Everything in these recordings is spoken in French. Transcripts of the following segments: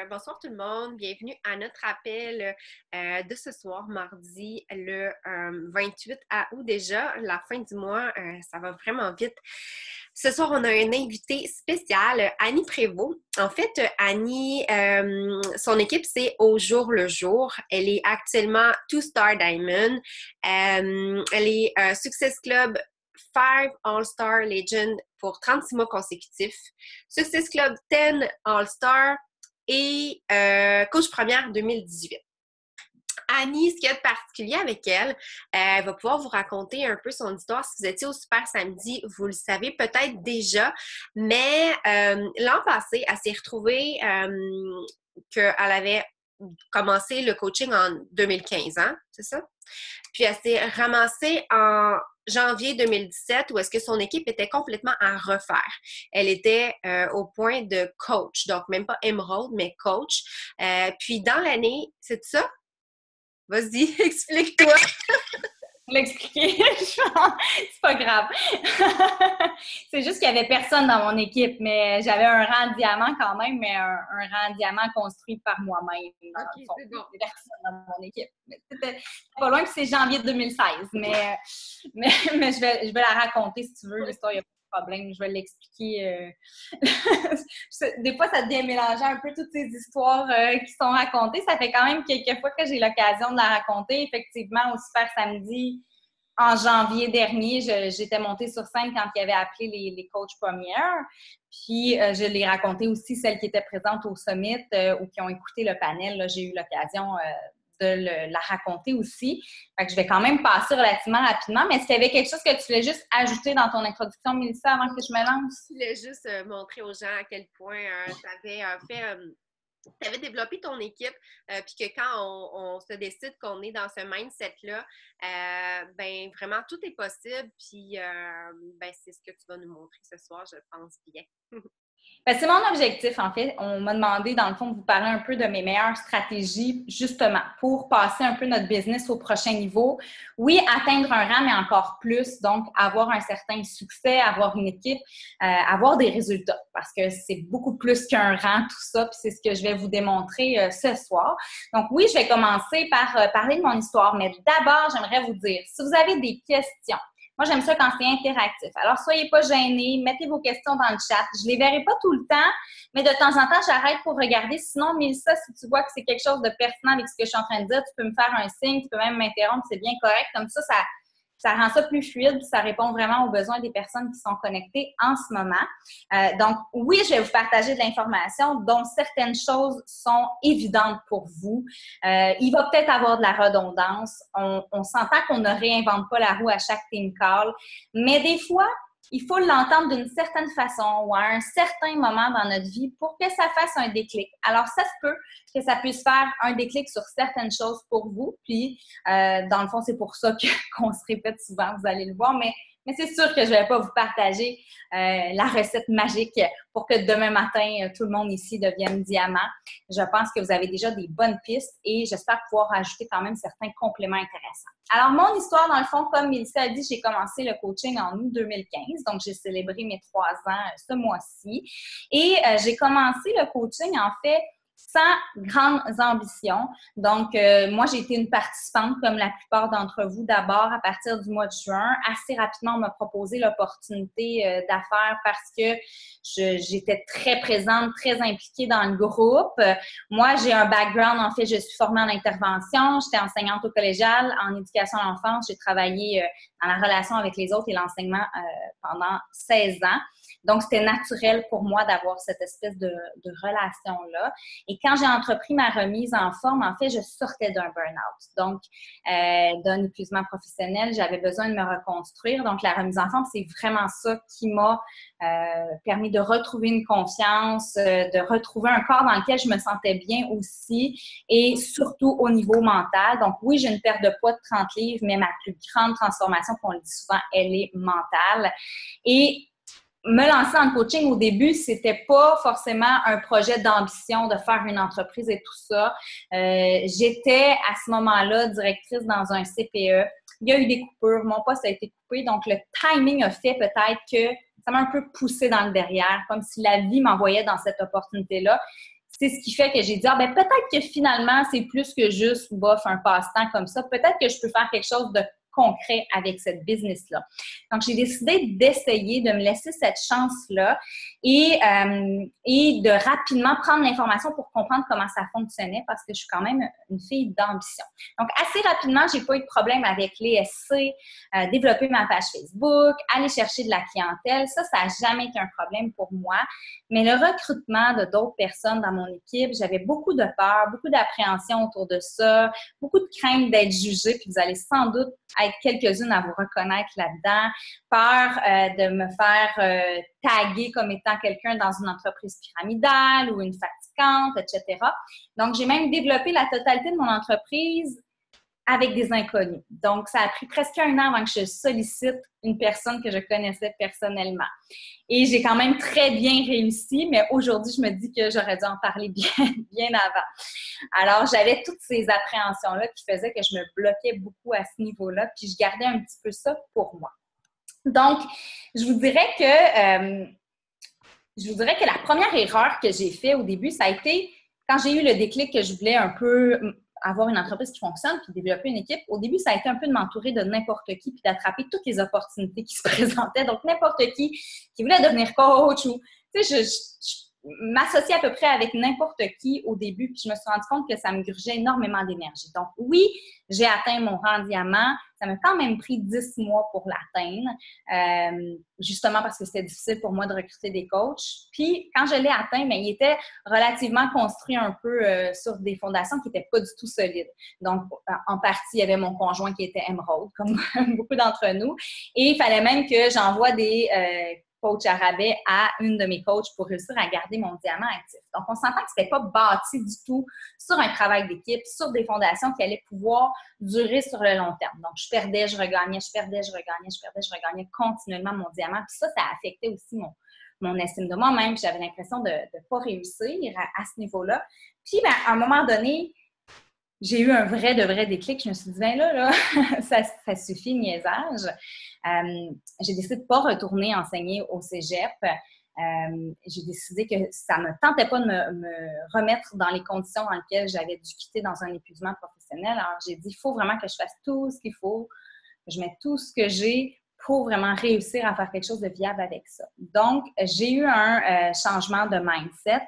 Bonsoir tout le monde. Bienvenue à notre appel de ce soir, mardi, le 28 août déjà, la fin du mois. Ça va vraiment vite. Ce soir, on a un invité spécial, Annie Prévost. En fait, Annie, son équipe, c'est Au jour le jour. Elle est actuellement Two-Star Diamond. Elle est Success Club 5 All-Star Legend pour 36 mois consécutifs. Success Club 10 All-Star et coach première 2018. Annie, ce qu'il y a de particulier avec elle, elle va pouvoir vous raconter un peu son histoire. Si vous étiez au Super Samedi, vous le savez peut-être déjà, mais l'an passé, elle s'est retrouvée qu'elle avait commencé le coaching en 2015, hein? C'est ça? Puis elle s'est ramassée en janvier 2017 où est-ce que son équipe était complètement à refaire. Elle était au point de coach, donc même pas Emerald, mais coach. Puis dans l'année, c'est ça? Vas-y, explique-toi. L'expliquer, c'est pas grave. C'est juste qu'il y avait personne dans mon équipe, mais j'avais un rang diamant quand même, mais un rang diamant construit par moi-même. OK, c'est bon. Il y avait personne dans mon équipe. C'était pas loin que c'est janvier 2016, mais je vais la raconter si tu veux, l'histoire, il n'y a pas de problème, je vais l'expliquer. Des fois, ça devient mélanger un peu toutes ces histoires qui sont racontées. Ça fait quand même quelques fois que j'ai l'occasion de la raconter. Effectivement, au Super Samedi, en janvier dernier, j'étais montée sur scène quand il avait appelé les coachs premières. Puis, je l'ai raconté aussi, celles qui étaient présentes au Summit ou qui ont écouté le panel. Là, j'ai eu l'occasion de la raconter aussi. Fait que je vais quand même passer relativement rapidement. Mais est-ce qu'il y avait quelque chose que tu voulais juste ajouter dans ton introduction, Mélissa, avant que je me lance? Je voulais juste montrer aux gens à quel point tu avais fait... tu avais développé ton équipe, puis que quand on se décide qu'on est dans ce mindset-là, ben vraiment tout est possible, puis ben c'est ce que tu vas nous montrer ce soir, je pense bien. Ben, c'est mon objectif, en fait. On m'a demandé, dans le fond, de vous parler un peu de mes meilleures stratégies, justement, pour passer un peu notre business au prochain niveau. Oui, atteindre un rang, mais encore plus. Donc, avoir un certain succès, avoir une équipe, avoir des résultats. Parce que c'est beaucoup plus qu'un rang, tout ça. Puis c'est ce que je vais vous démontrer ce soir. Donc, oui, je vais commencer par parler de mon histoire. Mais d'abord, j'aimerais vous dire, si vous avez des questions, moi, j'aime ça quand c'est interactif. Alors, soyez pas gênés, mettez vos questions dans le chat. Je les verrai pas tout le temps, mais de temps en temps, j'arrête pour regarder. Sinon, Mélissa, si tu vois que c'est quelque chose de pertinent avec ce que je suis en train de dire, tu peux me faire un signe, tu peux même m'interrompre, c'est bien correct. Comme ça rend ça plus fluide, puis ça répond vraiment aux besoins des personnes qui sont connectées en ce moment. Donc, oui, je vais vous partager de l'information dont certaines choses sont évidentes pour vous. Il va peut-être avoir de la redondance. On s'entend qu'on ne réinvente pas la roue à chaque team call, mais des fois, il faut l'entendre d'une certaine façon ou à un certain moment dans notre vie pour que ça fasse un déclic. Alors, ça se peut que ça puisse faire un déclic sur certaines choses pour vous. Puis, dans le fond, c'est pour ça qu'on se répète souvent, vous allez le voir, mais c'est sûr que je ne vais pas vous partager la recette magique pour que demain matin, tout le monde ici devienne diamant. Je pense que vous avez déjà des bonnes pistes et j'espère pouvoir ajouter quand même certains compléments intéressants. Alors, mon histoire, dans le fond, comme Mélissa a dit, j'ai commencé le coaching en août 2015, donc j'ai célébré mes 3 ans ce mois-ci. Et j'ai commencé le coaching, en fait, sans grandes ambitions. Donc, moi, j'ai été une participante, comme la plupart d'entre vous, d'abord à partir du mois de juin. Assez rapidement, on m'a proposé l'opportunité d'affaires parce que j'étais très présente, très impliquée dans le groupe. Moi, j'ai un background, en fait, je suis formée en intervention. J'étais enseignante au collégial, en éducation à l'enfance. J'ai travaillé dans la relation avec les autres et l'enseignement pendant 16 ans. Donc, c'était naturel pour moi d'avoir cette espèce de relation-là. Et quand j'ai entrepris ma remise en forme, en fait, je sortais d'un burn-out. Donc, d'un épuisement professionnel, j'avais besoin de me reconstruire. Donc, la remise en forme, c'est vraiment ça qui m'a permis de retrouver une confiance, de retrouver un corps dans lequel je me sentais bien aussi et surtout au niveau mental. Donc, oui, j'ai une perte de poids de 30 livres, mais ma plus grande transformation, comme on le dit souvent, elle est mentale. Et me lancer en coaching au début, c'était pas forcément un projet d'ambition de faire une entreprise et tout ça. J'étais à ce moment-là directrice dans un CPE. Il y a eu des coupures, mon poste a été coupé, donc le timing a fait peut-être que ça m'a un peu poussé dans le derrière, comme si la vie m'envoyait dans cette opportunité-là. c'est ce qui fait que j'ai dit, ah, ben peut-être que finalement, c'est plus que juste, bof, un passe-temps comme ça. Peut-être que je peux faire quelque chose de concret avec cette business-là. Donc, j'ai décidé d'essayer, de me laisser cette chance-là et de rapidement prendre l'information pour comprendre comment ça fonctionnait parce que je suis quand même une fille d'ambition. Donc, assez rapidement, j'ai pas eu de problème avec les SC, développer ma page Facebook, aller chercher de la clientèle. Ça n'a jamais été un problème pour moi. Mais le recrutement de d'autres personnes dans mon équipe, j'avais beaucoup de peur, beaucoup d'appréhension autour de ça, beaucoup de crainte d'être jugée, puis vous allez sans doute être quelques-unes à vous reconnaître là-dedans, peur de me faire taguer comme étant quelqu'un dans une entreprise pyramidale ou une fatigante, etc. Donc, j'ai même développé la totalité de mon entreprise avec des inconnus. Donc, ça a pris presque 1 an avant que je sollicite une personne que je connaissais personnellement. Et j'ai quand même très bien réussi, mais aujourd'hui, je me dis que j'aurais dû en parler bien avant. Alors, j'avais toutes ces appréhensions-là qui faisaient que je me bloquais beaucoup à ce niveau-là, puis je gardais un petit peu ça pour moi. Donc, je vous dirais que la première erreur que j'ai faite au début, ça a été quand j'ai eu le déclic que je voulais un peu avoir une entreprise qui fonctionne puis développer une équipe. Au début, ça a été un peu de m'entourer de n'importe qui puis d'attraper toutes les opportunités qui se présentaient. Donc, n'importe qui voulait devenir coach ou, tu sais, je m'associais à peu près avec n'importe qui au début puis je me suis rendu compte que ça me grugeait énormément d'énergie. Donc, oui, j'ai atteint mon rang diamant. Ça m'a quand même pris 10 mois pour l'atteindre, justement parce que c'était difficile pour moi de recruter des coachs. Puis, quand je l'ai atteint, bien, il était relativement construit un peu sur des fondations qui n'étaient pas du tout solides. Donc, en partie, il y avait mon conjoint qui était émeraude, comme beaucoup d'entre nous. Et il fallait même que j'envoie des coach à rabais à une de mes coachs pour réussir à garder mon diamant actif. Donc, on s'entend que ce n'était pas bâti du tout sur un travail d'équipe, sur des fondations qui allaient pouvoir durer sur le long terme. Donc, je perdais, je regagnais, je perdais, je regagnais, je perdais, je regagnais continuellement mon diamant. Puis ça affectait aussi mon estime de moi-même. J'avais l'impression de ne pas réussir à ce niveau-là. Puis, bien, à un moment donné, j'ai eu un vrai déclic. Je me suis dit, ben là, ça suffit, niaisage. J'ai décidé de ne pas retourner enseigner au cégep. J'ai décidé que ça ne me tentait pas de me remettre dans les conditions dans lesquelles j'avais dû quitter dans un épuisement professionnel. Alors, j'ai dit, il faut vraiment que je fasse tout ce qu'il faut, que je mette tout ce que j'ai pour vraiment réussir à faire quelque chose de viable avec ça. Donc, j'ai eu un changement de mindset.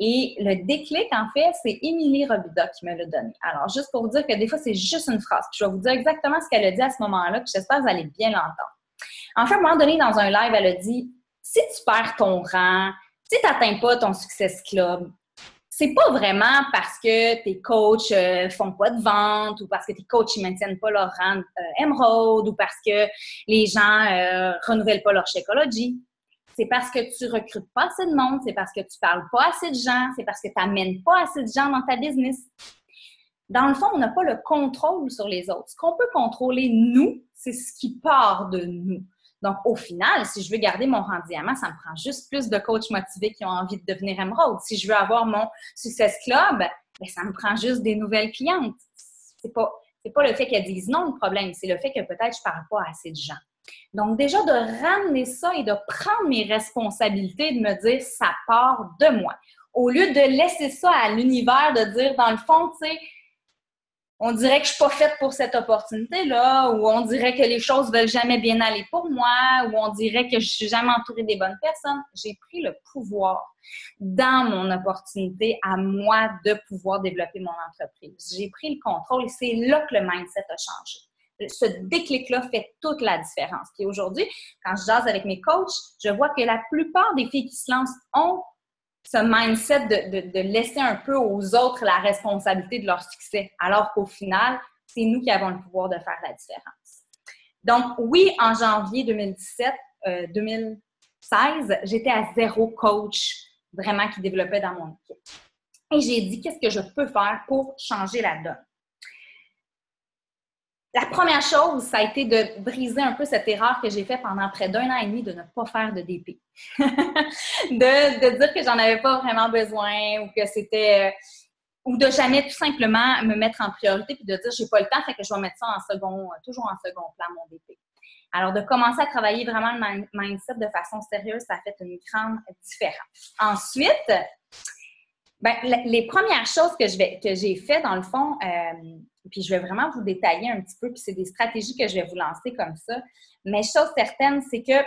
Et le déclic, en fait, c'est Émilie Robida qui me l'a donné. Alors, juste pour vous dire que des fois, c'est juste une phrase. Puis je vais vous dire exactement ce qu'elle a dit à ce moment-là, puis j'espère que vous allez bien l'entendre. En fait, à un moment donné, dans un live, elle a dit « Si tu perds ton rang, si tu n'atteins pas ton Success Club, c'est pas vraiment parce que tes coachs font pas de vente ou parce que tes coachs ne maintiennent pas leur rang Emerald ou parce que les gens renouvellent pas leur Shakeology. C'est parce que tu recrutes pas assez de monde, c'est parce que tu parles pas assez de gens, c'est parce que tu n'amènes pas assez de gens dans ta business. Dans le fond, on n'a pas le contrôle sur les autres. Ce qu'on peut contrôler, nous, c'est ce qui part de nous. Donc, au final, si je veux garder mon rang diamant, ça me prend juste plus de coachs motivés qui ont envie de devenir Emerald. Si je veux avoir mon Success Club, bien, ça me prend juste des nouvelles clientes. C'est pas le fait qu'elles disent non le problème, c'est le fait que peut-être je parle pas à assez de gens. Donc, déjà, de ramener ça et de prendre mes responsabilités, de me dire, ça part de moi. Au lieu de laisser ça à l'univers, de dire, dans le fond, tu sais, on dirait que je suis pas faite pour cette opportunité-là, ou on dirait que les choses veulent jamais bien aller pour moi, ou on dirait que je suis jamais entourée des bonnes personnes. J'ai pris le pouvoir dans mon opportunité à moi de pouvoir développer mon entreprise. J'ai pris le contrôle et c'est là que le mindset a changé. Ce déclic-là fait toute la différence. Puis aujourd'hui, quand je jase avec mes coachs, je vois que la plupart des filles qui se lancent ont ce mindset de laisser un peu aux autres la responsabilité de leur succès, alors qu'au final, c'est nous qui avons le pouvoir de faire la différence. Donc, oui, en janvier 2016, j'étais à 0 coach vraiment qui développait dans mon équipe. Et j'ai dit, qu'est-ce que je peux faire pour changer la donne? La première chose, ça a été de briser un peu cette erreur que j'ai faite pendant près d'1 an et demi de ne pas faire de DP. de dire que j'en avais pas vraiment besoin ou que c'était... ou de jamais tout simplement me mettre en priorité puis de dire j'ai pas le temps, fait que je vais mettre ça toujours en second plan, mon DP. Alors, de commencer à travailler vraiment le mindset de façon sérieuse, ça a fait une grande différence. Ensuite, Bien, les premières choses que j'ai fait, dans le fond, puis je vais vraiment vous détailler un petit peu, puis c'est des stratégies que je vais vous lancer comme ça. Mais chose certaine, c'est que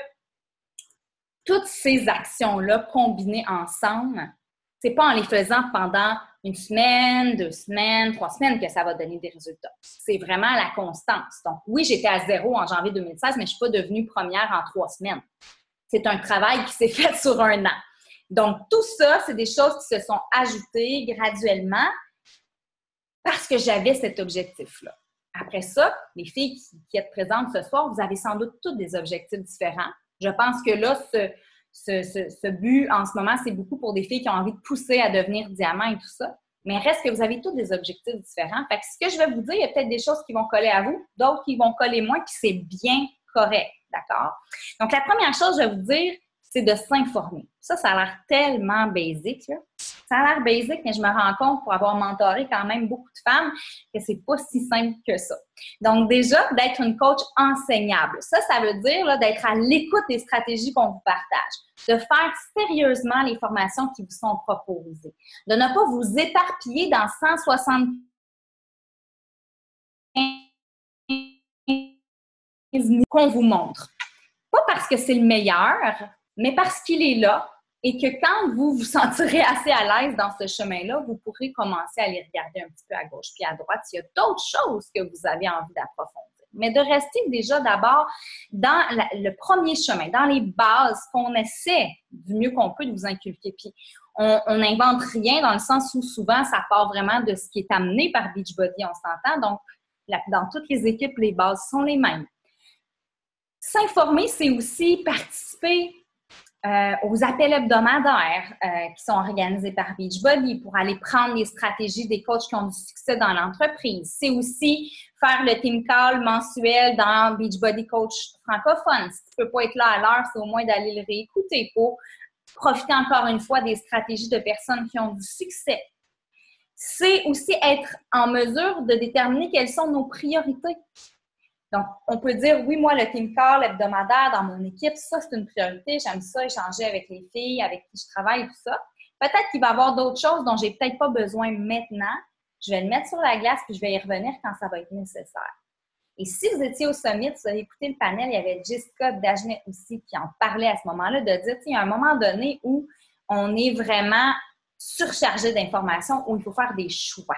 toutes ces actions-là combinées ensemble, c'est pas en les faisant pendant une semaine, 2 semaines, 3 semaines que ça va donner des résultats. C'est vraiment la constance. Donc, oui, j'étais à 0 en janvier 2016, mais je ne suis pas devenue première en 3 semaines. C'est un travail qui s'est fait sur 1 an. Donc, tout ça, c'est des choses qui se sont ajoutées graduellement parce que j'avais cet objectif-là. Après ça, les filles qui êtes présentes ce soir, vous avez sans doute toutes des objectifs différents. Je pense que là, ce but en ce moment, c'est beaucoup pour des filles qui ont envie de pousser à devenir diamant et tout ça. Mais reste que vous avez tous des objectifs différents. Fait que ce que je vais vous dire, il y a peut-être des choses qui vont coller à vous, d'autres qui vont coller moins, puis c'est bien correct. D'accord? Donc, la première chose, je vais vous dire, c'est de s'informer. Ça a l'air tellement basique, là. Ça a l'air basique, mais je me rends compte, pour avoir mentoré quand même beaucoup de femmes, que c'est pas si simple que ça. Donc, déjà, d'être une coach enseignable. Ça veut dire là, d'être à l'écoute des stratégies qu'on vous partage, de faire sérieusement les formations qui vous sont proposées, de ne pas vous éparpiller dans 160 qu'on vous montre. Pas parce que c'est le meilleur, mais parce qu'il est là et que quand vous vous sentirez assez à l'aise dans ce chemin-là, vous pourrez commencer à les regarder un petit peu à gauche puis à droite s'il y a d'autres choses que vous avez envie d'approfondir. Mais de rester déjà d'abord dans le premier chemin, dans les bases qu'on essaie du mieux qu'on peut de vous inculquer. Puis on n'invente rien dans le sens où souvent ça part vraiment de ce qui est amené par Beachbody, on s'entend. Donc, dans toutes les équipes, les bases sont les mêmes. S'informer, c'est aussi participer aux appels hebdomadaires qui sont organisés par Beachbody pour aller prendre les stratégies des coachs qui ont du succès dans l'entreprise. C'est aussi faire le team call mensuel dans Beachbody Coach francophone. Si tu ne peux pas être là à l'heure, c'est au moins d'aller le réécouter pour profiter encore une fois des stratégies de personnes qui ont du succès. C'est aussi être en mesure de déterminer quelles sont nos priorités. Donc, on peut dire, oui, moi, le team call hebdomadaire dans mon équipe, ça, c'est une priorité. J'aime ça, échanger avec les filles avec qui je travaille et tout ça. Peut-être qu'il va y avoir d'autres choses dont j'ai peut-être pas besoin maintenant. Je vais le mettre sur la glace puis je vais y revenir quand ça va être nécessaire. Et si vous étiez au summit, vous avez écouté le panel, il y avait Jessica Dagenet aussi qui en parlait à ce moment-là, de dire, il y a un moment donné où on est vraiment surchargé d'informations, où il faut faire des choix.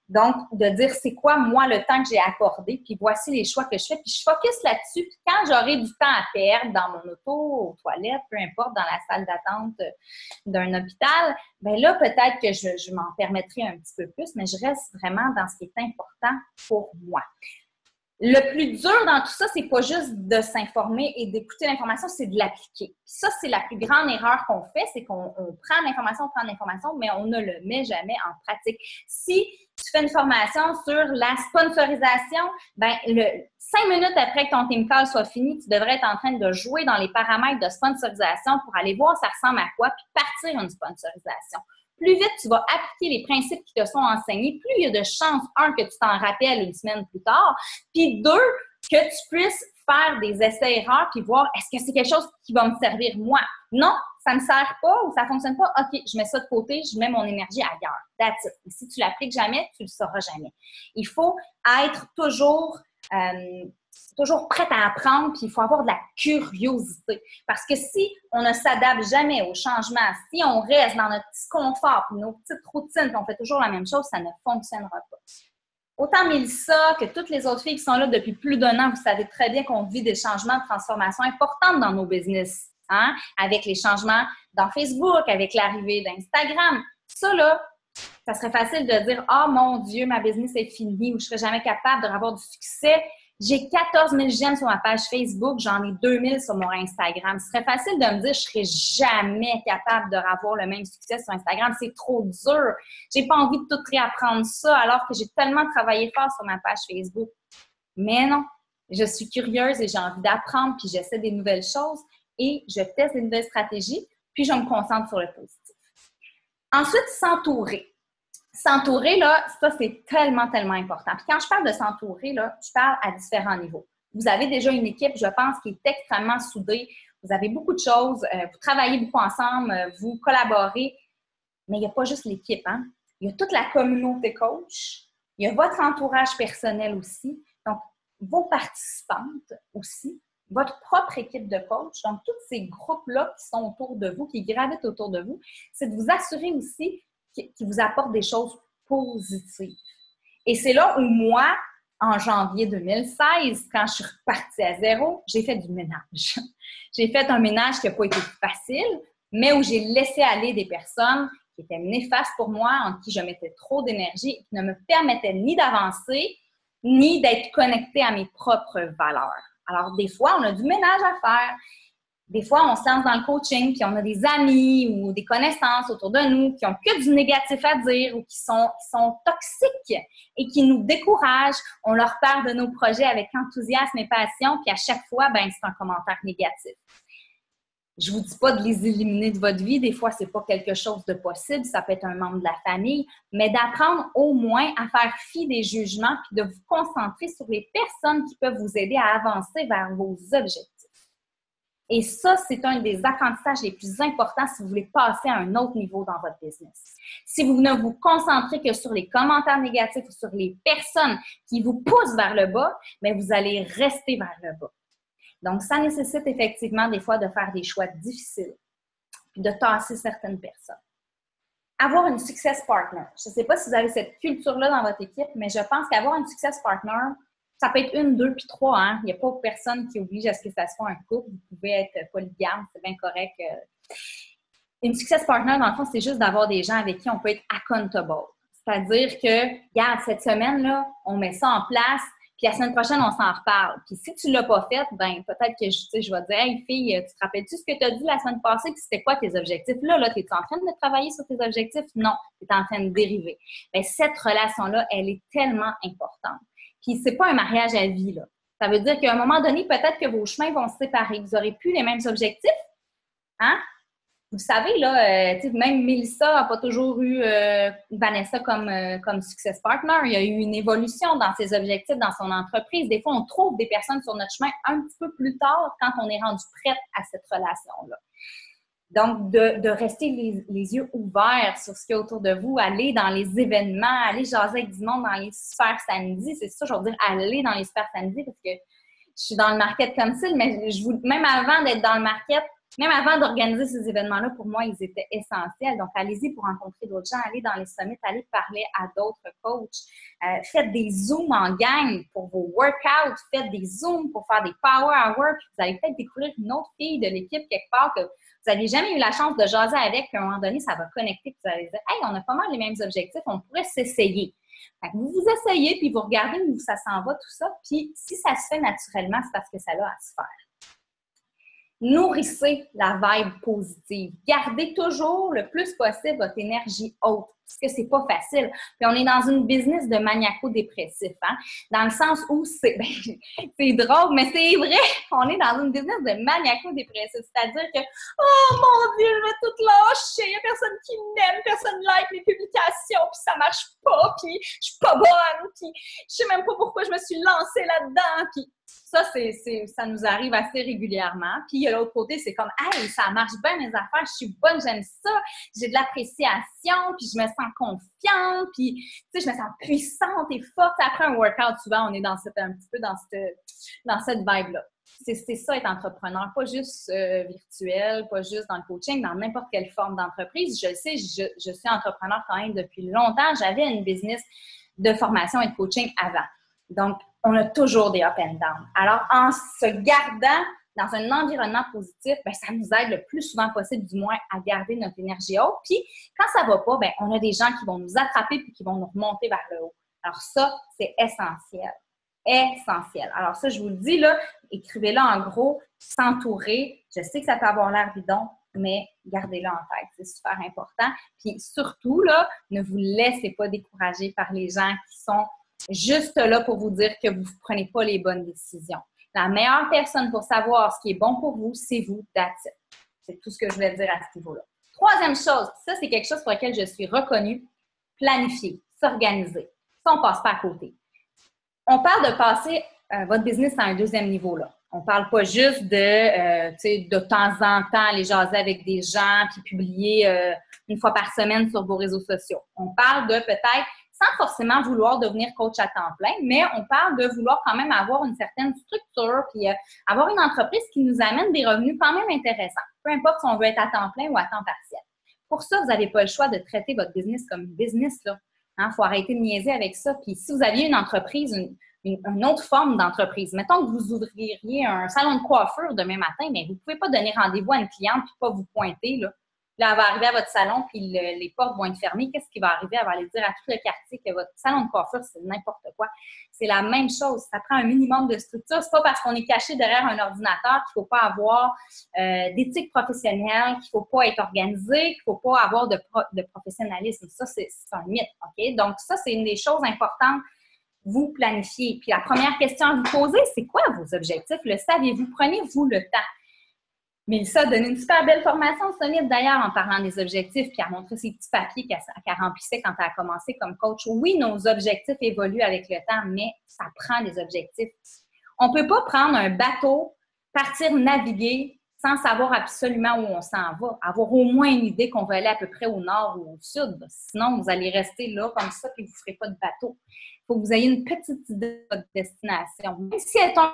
Donc, de dire c'est quoi, moi, le temps que j'ai accordé, puis voici les choix que je fais, puis je focus là-dessus. Puis quand j'aurai du temps à perdre dans mon auto, aux toilettes, peu importe, dans la salle d'attente d'un hôpital, bien là, peut-être que je m'en permettrai un petit peu plus, mais je reste vraiment dans ce qui est important pour moi. Le plus dur dans tout ça, c'est pas juste de s'informer et d'écouter l'information, c'est de l'appliquer. Ça, c'est la plus grande erreur qu'on fait, c'est qu'on prend l'information, mais on ne le met jamais en pratique. Si tu fais une formation sur la sponsorisation, ben 5 minutes après que ton team call soit fini, tu devrais être en train de jouer dans les paramètres de sponsorisation pour aller voir ça ressemble à quoi, puis partir une sponsorisation. Plus vite tu vas appliquer les principes qui te sont enseignés, plus il y a de chances, un, que tu t'en rappelles une semaine plus tard, puis deux, que tu puisses faire des essais-erreurs puis voir est-ce que c'est quelque chose qui va me servir moi. Non, ça ne me sert pas ou ça ne fonctionne pas. OK, je mets ça de côté, je mets mon énergie ailleurs. That's it. Et si tu ne l'appliques jamais, tu ne le sauras jamais. Il faut être toujours prête à apprendre, puis il faut avoir de la curiosité. Parce que si on ne s'adapte jamais au changement, si on reste dans notre petit confort, puis nos petites routines, puis on fait toujours la même chose, ça ne fonctionnera pas. Autant Mélissa que toutes les autres filles qui sont là depuis plus d'1 an, vous savez très bien qu'on vit des changements de transformation importants dans nos business, hein? Avec les changements dans Facebook, avec l'arrivée d'Instagram. Ça, là, ça serait facile de dire « Ah, mon Dieu, ma business est finie » ou « Je ne serai jamais capable d'avoir du succès ». J'ai 14 000 j'aime sur ma page Facebook, j'en ai 2 000 sur mon Instagram. Ce serait facile de me dire je ne serai jamais capable d'avoir le même succès sur Instagram. C'est trop dur. J'ai pas envie de tout réapprendre ça alors que j'ai tellement travaillé fort sur ma page Facebook. Mais non, je suis curieuse et j'ai envie d'apprendre, puis j'essaie des nouvelles choses et je teste des nouvelles stratégies, puis je me concentre sur le positif. Ensuite, s'entourer. S'entourer, là, ça, c'est tellement, tellement important. Puis quand je parle de s'entourer, là, je parle à différents niveaux. Vous avez déjà une équipe, je pense, qui est extrêmement soudée. Vous avez beaucoup de choses, vous travaillez beaucoup ensemble, vous collaborez. Mais il n'y a pas juste l'équipe, hein? Il y a toute la communauté coach, il y a votre entourage personnel aussi, donc vos participantes aussi, votre propre équipe de coach, donc tous ces groupes-là qui sont autour de vous, qui gravitent autour de vous, c'est de vous assurer aussi qu'ils vous apportent des choses positives. Et c'est là où moi, en janvier 2016, quand je suis repartie à zéro, j'ai fait du ménage. J'ai fait un ménage qui n'a pas été facile, mais où j'ai laissé aller des personnes qui étaient néfastes pour moi, en qui je mettais trop d'énergie, qui ne me permettaient ni d'avancer, ni d'être connectée à mes propres valeurs. Alors, des fois, on a du ménage à faire. Des fois, on se lance dans le coaching, puis on a des amis ou des connaissances autour de nous qui ont que du négatif à dire ou qui sont toxiques et qui nous découragent. On leur parle de nos projets avec enthousiasme et passion, puis à chaque fois, ben c'est un commentaire négatif. Je vous dis pas de les éliminer de votre vie. Des fois, c'est pas quelque chose de possible. Ça peut être un membre de la famille, mais d'apprendre au moins à faire fi des jugements puis de vous concentrer sur les personnes qui peuvent vous aider à avancer vers vos objectifs. Et ça, c'est un des apprentissages les plus importants si vous voulez passer à un autre niveau dans votre business. Si vous ne vous concentrez que sur les commentaires négatifs ou sur les personnes qui vous poussent vers le bas, bien, vous allez rester vers le bas. Donc, ça nécessite effectivement des fois de faire des choix difficiles puis de tasser certaines personnes. Avoir une success partner. Je ne sais pas si vous avez cette culture-là dans votre équipe, mais je pense qu'avoir une success partner, ça peut être 1, 2 puis 3. Hein? Il n'y a pas personne qui oblige à ce que ça soit un couple. Vous pouvez être polygame, c'est bien correct. Une success partner, dans le fond, c'est juste d'avoir des gens avec qui on peut être accountable. C'est-à-dire que, regarde, cette semaine-là, on met ça en place, puis la semaine prochaine, on s'en reparle. Puis si tu ne l'as pas fait, ben peut-être que je vais te dire, hey fille, tu te rappelles-tu ce que tu as dit la semaine passée, puis c'était quoi tes objectifs? Là, tu es en train de travailler sur tes objectifs? Non, tu es en train de dériver. Bien, cette relation-là, elle est tellement importante. Puis c'est pas un mariage à vie, là. Ça veut dire qu'à un moment donné, peut-être que vos chemins vont se séparer. Vous n'aurez plus les mêmes objectifs, hein? Vous savez, là, même Mélissa n'a pas toujours eu Vanessa comme success partner. Il y a eu une évolution dans ses objectifs, dans son entreprise. Des fois, on trouve des personnes sur notre chemin un petit peu plus tard quand on est rendu prête à cette relation-là. Donc, de rester les yeux ouverts sur ce qu'il y a autour de vous, aller dans les événements, aller jaser avec du monde dans les super samedis. C'est ça, je veux dire, aller dans les super samedis parce que je suis dans le market council, mais même avant d'être dans le market, même avant d'organiser ces événements-là, pour moi, ils étaient essentiels. Donc, allez-y pour rencontrer d'autres gens, allez dans les summits, allez parler à d'autres coachs. Faites des Zooms en gang pour vos workouts, faites des Zooms pour faire des power hours. Vous allez peut-être découvrir une autre fille de l'équipe quelque part que vous n'aviez jamais eu la chance de jaser avec, puis à un moment donné, ça va connecter, puis vous allez dire « Hey, on a pas mal les mêmes objectifs, on pourrait s'essayer. » Vous vous essayez, puis vous regardez où ça s'en va, tout ça. Puis si ça se fait naturellement, c'est parce que ça a à se faire. Nourrissez la vibe positive. Gardez toujours le plus possible votre énergie haute, parce que c'est pas facile. Puis on est dans une business de maniaco-dépressif, hein? Dans le sens où c'est drôle, mais c'est vrai, on est dans une business de maniaco-dépressif. C'est-à-dire que, oh mon Dieu, je vais tout lâcher, il n'y a personne qui m'aime, personne like mes publications, puis ça marche pas, puis je suis pas bonne, puis je sais même pas pourquoi je me suis lancée là-dedans, puis ça, ça nous arrive assez régulièrement. Puis, l'autre côté, c'est comme, hey, ça marche bien mes affaires, je suis bonne, j'aime ça, j'ai de l'appréciation, puis je me sens confiante, puis, tu sais, je me sens puissante et forte. Après un workout, souvent, on est un petit peu dans cette vibe-là. C'est ça, être entrepreneur, pas juste virtuel, pas juste dans le coaching, dans n'importe quelle forme d'entreprise. Je le sais, je suis entrepreneur quand même depuis longtemps. J'avais une business de formation et de coaching avant. Donc, on a toujours des up and down. Alors, en se gardant dans un environnement positif, bien, ça nous aide le plus souvent possible, du moins, à garder notre énergie haute. Puis, quand ça ne va pas, bien, on a des gens qui vont nous attraper et qui vont nous remonter vers le haut. Alors ça, c'est essentiel. Essentiel. Alors ça, je vous le dis, là, écrivez-le en gros, s'entourer. Je sais que ça peut avoir l'air bidon, mais gardez-le en tête. C'est super important. Puis surtout, là, ne vous laissez pas décourager par les gens qui sont juste là pour vous dire que vous ne prenez pas les bonnes décisions. La meilleure personne pour savoir ce qui est bon pour vous, c'est vous, that's it. C'est tout ce que je voulais dire à ce niveau-là. Troisième chose, ça, c'est quelque chose pour lequel je suis reconnue, planifier, s'organiser. Ça, on ne passe pas à côté. On parle de passer votre business à un deuxième niveau, là. On parle pas juste de temps en temps aller jaser avec des gens puis publier une fois par semaine sur vos réseaux sociaux. On parle de peut-être, sans forcément vouloir devenir coach à temps plein, mais on parle de vouloir quand même avoir une certaine structure puis avoir une entreprise qui nous amène des revenus quand même intéressants. Peu importe si on veut être à temps plein ou à temps partiel. Pour ça, vous n'avez pas le choix de traiter votre business comme une business, là. Hein, faut arrêter de niaiser avec ça. Puis si vous aviez une entreprise, une autre forme d'entreprise, mettons que vous ouvririez un salon de coiffure demain matin, mais vous ne pouvez pas donner rendez-vous à une cliente et pas vous pointer, là. Là, elle va arriver à votre salon, puis les portes vont être fermées. Qu'est-ce qui va arriver? Elle va aller dire à tout le quartier que votre salon de coiffure, c'est n'importe quoi. C'est la même chose. Ça prend un minimum de structure. C'est pas parce qu'on est caché derrière un ordinateur qu'il ne faut pas avoir d'éthique professionnelle, qu'il ne faut pas être organisé, qu'il ne faut pas avoir de professionnalisme. Ça, c'est un mythe. OK? Donc, ça, c'est une des choses importantes. Vous planifiez. Puis la première question à vous poser, c'est quoi vos objectifs? Le saviez-vous? Prenez-vous le temps. Mélissa a donné une super belle formation solide d'ailleurs en parlant des objectifs puis elle a montré ses petits papiers qu'elle remplissait quand elle a commencé comme coach. Oui, nos objectifs évoluent avec le temps, mais ça prend des objectifs. On ne peut pas prendre un bateau, partir naviguer sans savoir absolument où on s'en va. Avoir au moins une idée qu'on va aller à peu près au nord ou au sud. Sinon, vous allez rester là comme ça et vous ne ferez pas de bateau. Il faut que vous ayez une petite idée de votre destination. Même si elle tombe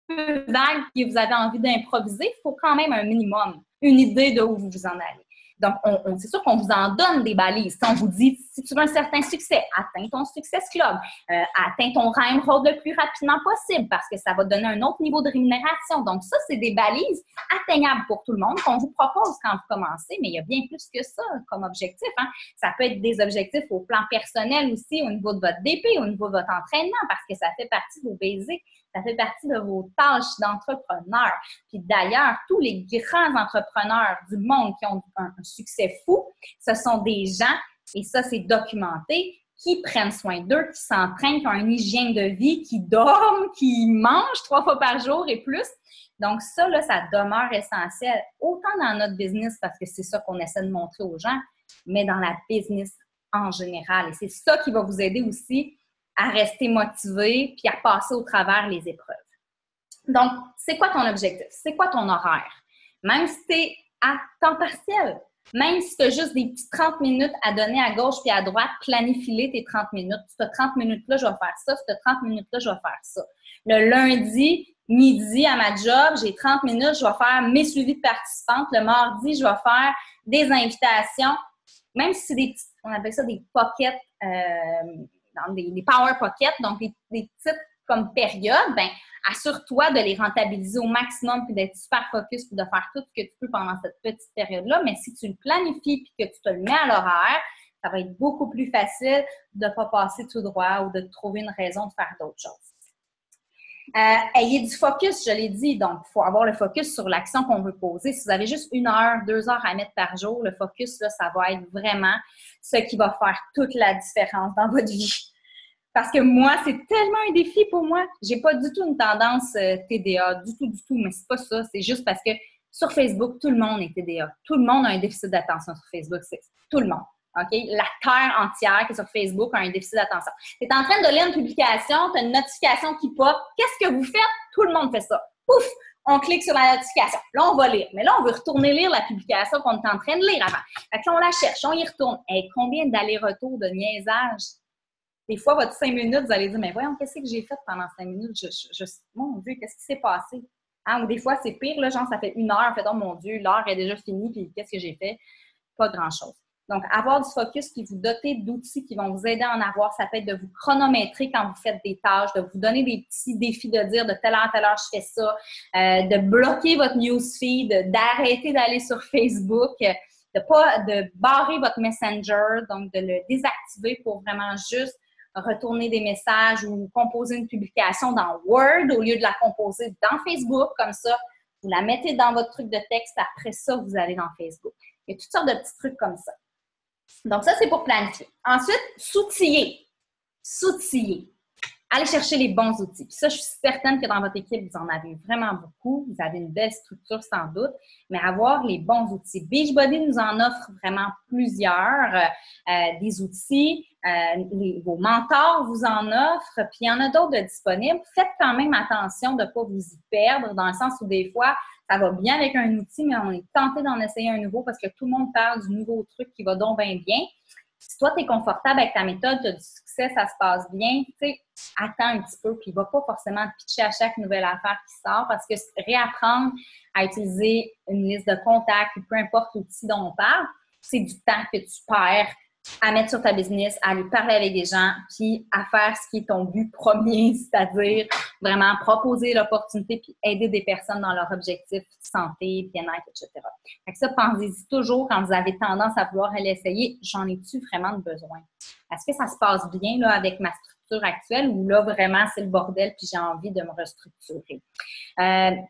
vague et vous avez envie d'improviser, il faut quand même un minimum, une idée de où vous vous en allez. Donc, c'est sûr qu'on vous en donne des balises. Si on vous dit, si tu veux un certain succès, atteins ton Success Club, atteins ton Rhyme Road le plus rapidement possible parce que ça va te donner un autre niveau de rémunération. Donc, ça, c'est des balises atteignables pour tout le monde qu'on vous propose quand vous commencez, mais il y a bien plus que ça comme objectif. Hein. Ça peut être des objectifs au plan personnel aussi, au niveau de votre DP, au niveau de votre entraînement, parce que ça fait partie de vos basics. Ça fait partie de vos tâches d'entrepreneur. Puis d'ailleurs, tous les grands entrepreneurs du monde qui ont un succès fou, ce sont des gens, et ça c'est documenté, qui prennent soin d'eux, qui s'entraînent, qui ont une hygiène de vie, qui dorment, qui mangent 3 fois par jour et plus. Donc ça, là, ça demeure essentiel, autant dans notre business, parce que c'est ça qu'on essaie de montrer aux gens, mais dans la business en général. Et c'est ça qui va vous aider aussi à rester motivé puis à passer au travers les épreuves. Donc, c'est quoi ton objectif? C'est quoi ton horaire? Même si tu es à temps partiel, même si tu as juste des petites 30 minutes à donner à gauche puis à droite, planifie tes 30 minutes. Cette 30 minutes-là, je vais faire ça. Cette 30 minutes-là, je vais faire ça. Le lundi, midi, à ma job, j'ai 30 minutes, je vais faire mes suivis de participantes. Le mardi, je vais faire des invitations. Même si c'est des petites, on appelle ça des pockets, dans des power pockets, donc des petites comme périodes, ben assure-toi de les rentabiliser au maximum puis d'être super focus puis de faire tout ce que tu peux pendant cette petite période-là. Mais si tu le planifies puis que tu te le mets à l'horaire, ça va être beaucoup plus facile de ne pas passer tout droit ou de trouver une raison de faire d'autres choses. Ayez du focus, je l'ai dit, donc il faut avoir le focus sur l'action qu'on veut poser. Si vous avez juste 1 heure, 2 heures à mettre par jour, le focus, là, ça va être vraiment ce qui va faire toute la différence dans votre vie. Parce que moi, c'est tellement un défi pour moi. J'ai pas du tout une tendance TDA, du tout, mais c'est pas ça. C'est juste parce que sur Facebook, tout le monde est TDA. Tout le monde a un déficit d'attention sur Facebook. C'est tout le monde. OK? La terre entière qui est sur Facebook a un déficit d'attention. Tu es en train de lire une publication, tu as une notification qui pop. Qu'est-ce que vous faites? Tout le monde fait ça. Pouf! On clique sur la notification. Là, on va lire. Mais là, on veut retourner lire la publication qu'on est en train de lire avant. Fait que là, on la cherche, on y retourne. Hey, combien d'allers-retours de niaisage? Des fois, votre 5 minutes, vous allez dire, mais voyons, qu'est-ce que j'ai fait pendant 5 minutes? Mon Dieu, qu'est-ce qui s'est passé? Hein? Ou des fois, c'est pire, là, genre, ça fait 1 heure, fait, oh mon Dieu, l'heure est déjà finie, puis qu'est-ce que j'ai fait? Pas grand-chose. Donc, avoir du focus, puis vous doter d'outils qui vont vous aider à en avoir, ça peut être de vous chronométrer quand vous faites des tâches, de vous donner des petits défis, de dire de telle heure à telle heure, je fais ça, de bloquer votre newsfeed, d'arrêter d'aller sur Facebook, de barrer votre Messenger, donc de le désactiver pour vraiment juste retourner des messages ou composer une publication dans Word au lieu de la composer dans Facebook, comme ça, vous la mettez dans votre truc de texte, après ça, vous allez dans Facebook. Il y a toutes sortes de petits trucs comme ça. Donc, ça, c'est pour planifier. Ensuite, s'outiller. S'outiller. Allez chercher les bons outils. Puis ça, je suis certaine que dans votre équipe, vous en avez vraiment beaucoup. Vous avez une belle structure sans doute, mais avoir les bons outils. Beachbody nous en offre vraiment plusieurs, des outils. Vos mentors vous en offrent, puis il y en a d'autres de disponibles. Faites quand même attention de ne pas vous y perdre, dans le sens où des fois, ça va bien avec un outil, mais on est tenté d'en essayer un nouveau parce que tout le monde parle du nouveau truc qui va donc bien bien. Si toi, tu es confortable avec ta méthode, tu as du succès, ça se passe bien, tu sais, attends un petit peu, puis il ne va pas forcément te pitcher à chaque nouvelle affaire qui sort parce que réapprendre à utiliser une liste de contacts ou peu importe l'outil dont on parle, c'est du temps que tu perds à mettre sur ta business, à aller parler avec des gens, puis à faire ce qui est ton but premier, c'est-à-dire vraiment proposer l'opportunité puis aider des personnes dans leur objectif santé, bien-être, etc. Fait que ça, pensez-y toujours quand vous avez tendance à vouloir aller essayer, j'en ai-tu vraiment besoin? Est-ce que ça se passe bien là, avec ma structure actuelle ou là, vraiment, c'est le bordel puis j'ai envie de me restructurer?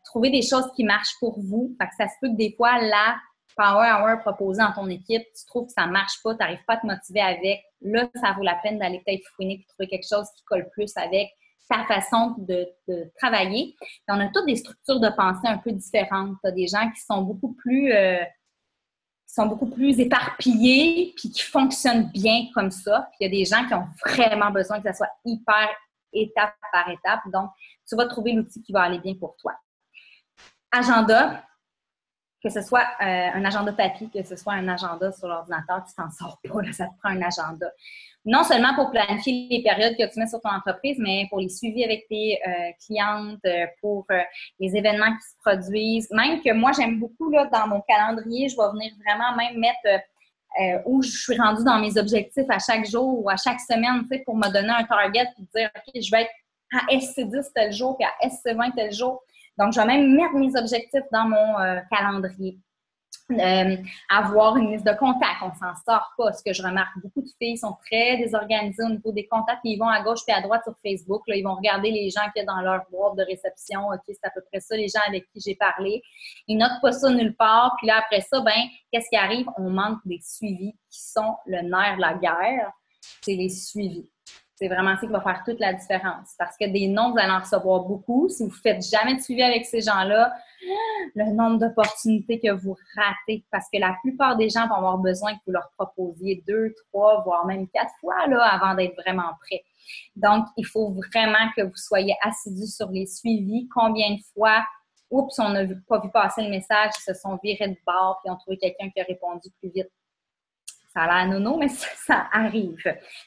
Trouver des choses qui marchent pour vous. Fait que ça se peut que des fois, là, Power Hour proposé dans ton équipe, tu trouves que ça ne marche pas, tu n'arrives pas à te motiver avec, là, ça vaut la peine d'aller peut-être fouiner et trouver quelque chose qui colle plus avec ta façon de travailler. Puis on a toutes des structures de pensée un peu différentes. Tu as des gens qui sont beaucoup plus éparpillés puis qui fonctionnent bien comme ça. Puis il y a des gens qui ont vraiment besoin que ça soit hyper étape par étape. Donc, tu vas trouver l'outil qui va aller bien pour toi. Agenda. Que ce soit un agenda papier, que ce soit un agenda sur l'ordinateur, tu t'en sors pas, là, ça te prend un agenda. Non seulement pour planifier les périodes que tu mets sur ton entreprise, mais pour les suivis avec tes clientes, pour les événements qui se produisent. Même que moi, j'aime beaucoup, là, dans mon calendrier, je vais venir vraiment même mettre où je suis rendue dans mes objectifs à chaque jour ou à chaque semaine, tu sais, pour me donner un target et dire, OK, je vais être à SC10 tel jour puis à SC20 tel jour. Donc, je vais même mettre mes objectifs dans mon calendrier. Avoir une liste de contacts, on s'en sort pas. Ce que je remarque, beaucoup de filles sont très désorganisées au niveau des contacts, puis ils vont à gauche puis à droite sur Facebook. Là, ils vont regarder les gens qu'il y a dans leur boîte de réception. OK, c'est à peu près ça, les gens avec qui j'ai parlé. Ils notent pas ça nulle part. Puis là, après ça, qu'est-ce qui arrive? On manque des suivis qui sont le nerf de la guerre. C'est les suivis. C'est vraiment ça qui va faire toute la différence. Parce que des noms, vous allez en recevoir beaucoup. Si vous ne faites jamais de suivi avec ces gens-là, le nombre d'opportunités que vous ratez, parce que la plupart des gens vont avoir besoin que vous leur proposiez 2, 3, voire même 4 fois là, avant d'être vraiment prêts. Donc, il faut vraiment que vous soyez assidus sur les suivis. Combien de fois, oups, on n'a pas vu passer le message, ils se sont virés de bord puis ont trouvé quelqu'un qui a répondu plus vite. Ça a l'air nono, mais ça arrive.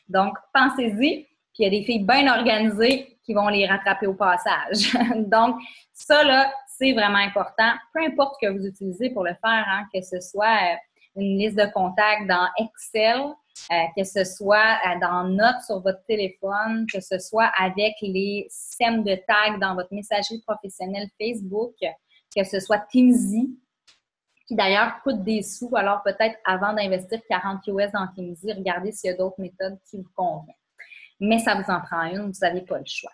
Donc, pensez-y. Puis, il y a des filles bien organisées qui vont les rattraper au passage. Donc, ça, là, c'est vraiment important. Peu importe ce que vous utilisez pour le faire, hein, que ce soit une liste de contacts dans Excel, que ce soit dans Notes sur votre téléphone, que ce soit avec les systèmes de tag dans votre messagerie professionnelle Facebook, que ce soit Teamsy, qui d'ailleurs coûte des sous. Alors, peut-être avant d'investir 40 US dans Teamsy, regardez s'il y a d'autres méthodes qui vous conviennent. Mais ça vous en prend une, vous n'avez pas le choix.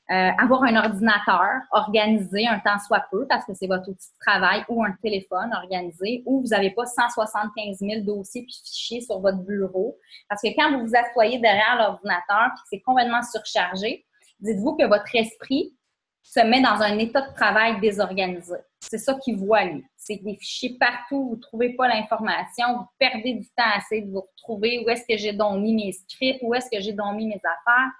Avoir un ordinateur organisé un temps soit peu, parce que c'est votre outil de travail, ou un téléphone organisé, où vous n'avez pas 175 000 dossiers puis fichiers sur votre bureau. Parce que quand vous vous asseyez derrière l'ordinateur et que c'est complètement surchargé, dites-vous que votre esprit se met dans un état de travail désorganisé. C'est ça qu'il voit, lui. C'est des fichiers partout, vous ne trouvez pas l'information, vous perdez du temps à essayer de vous retrouver où est-ce que j'ai donc mis mes scripts, où est-ce que j'ai donc mis mes affaires.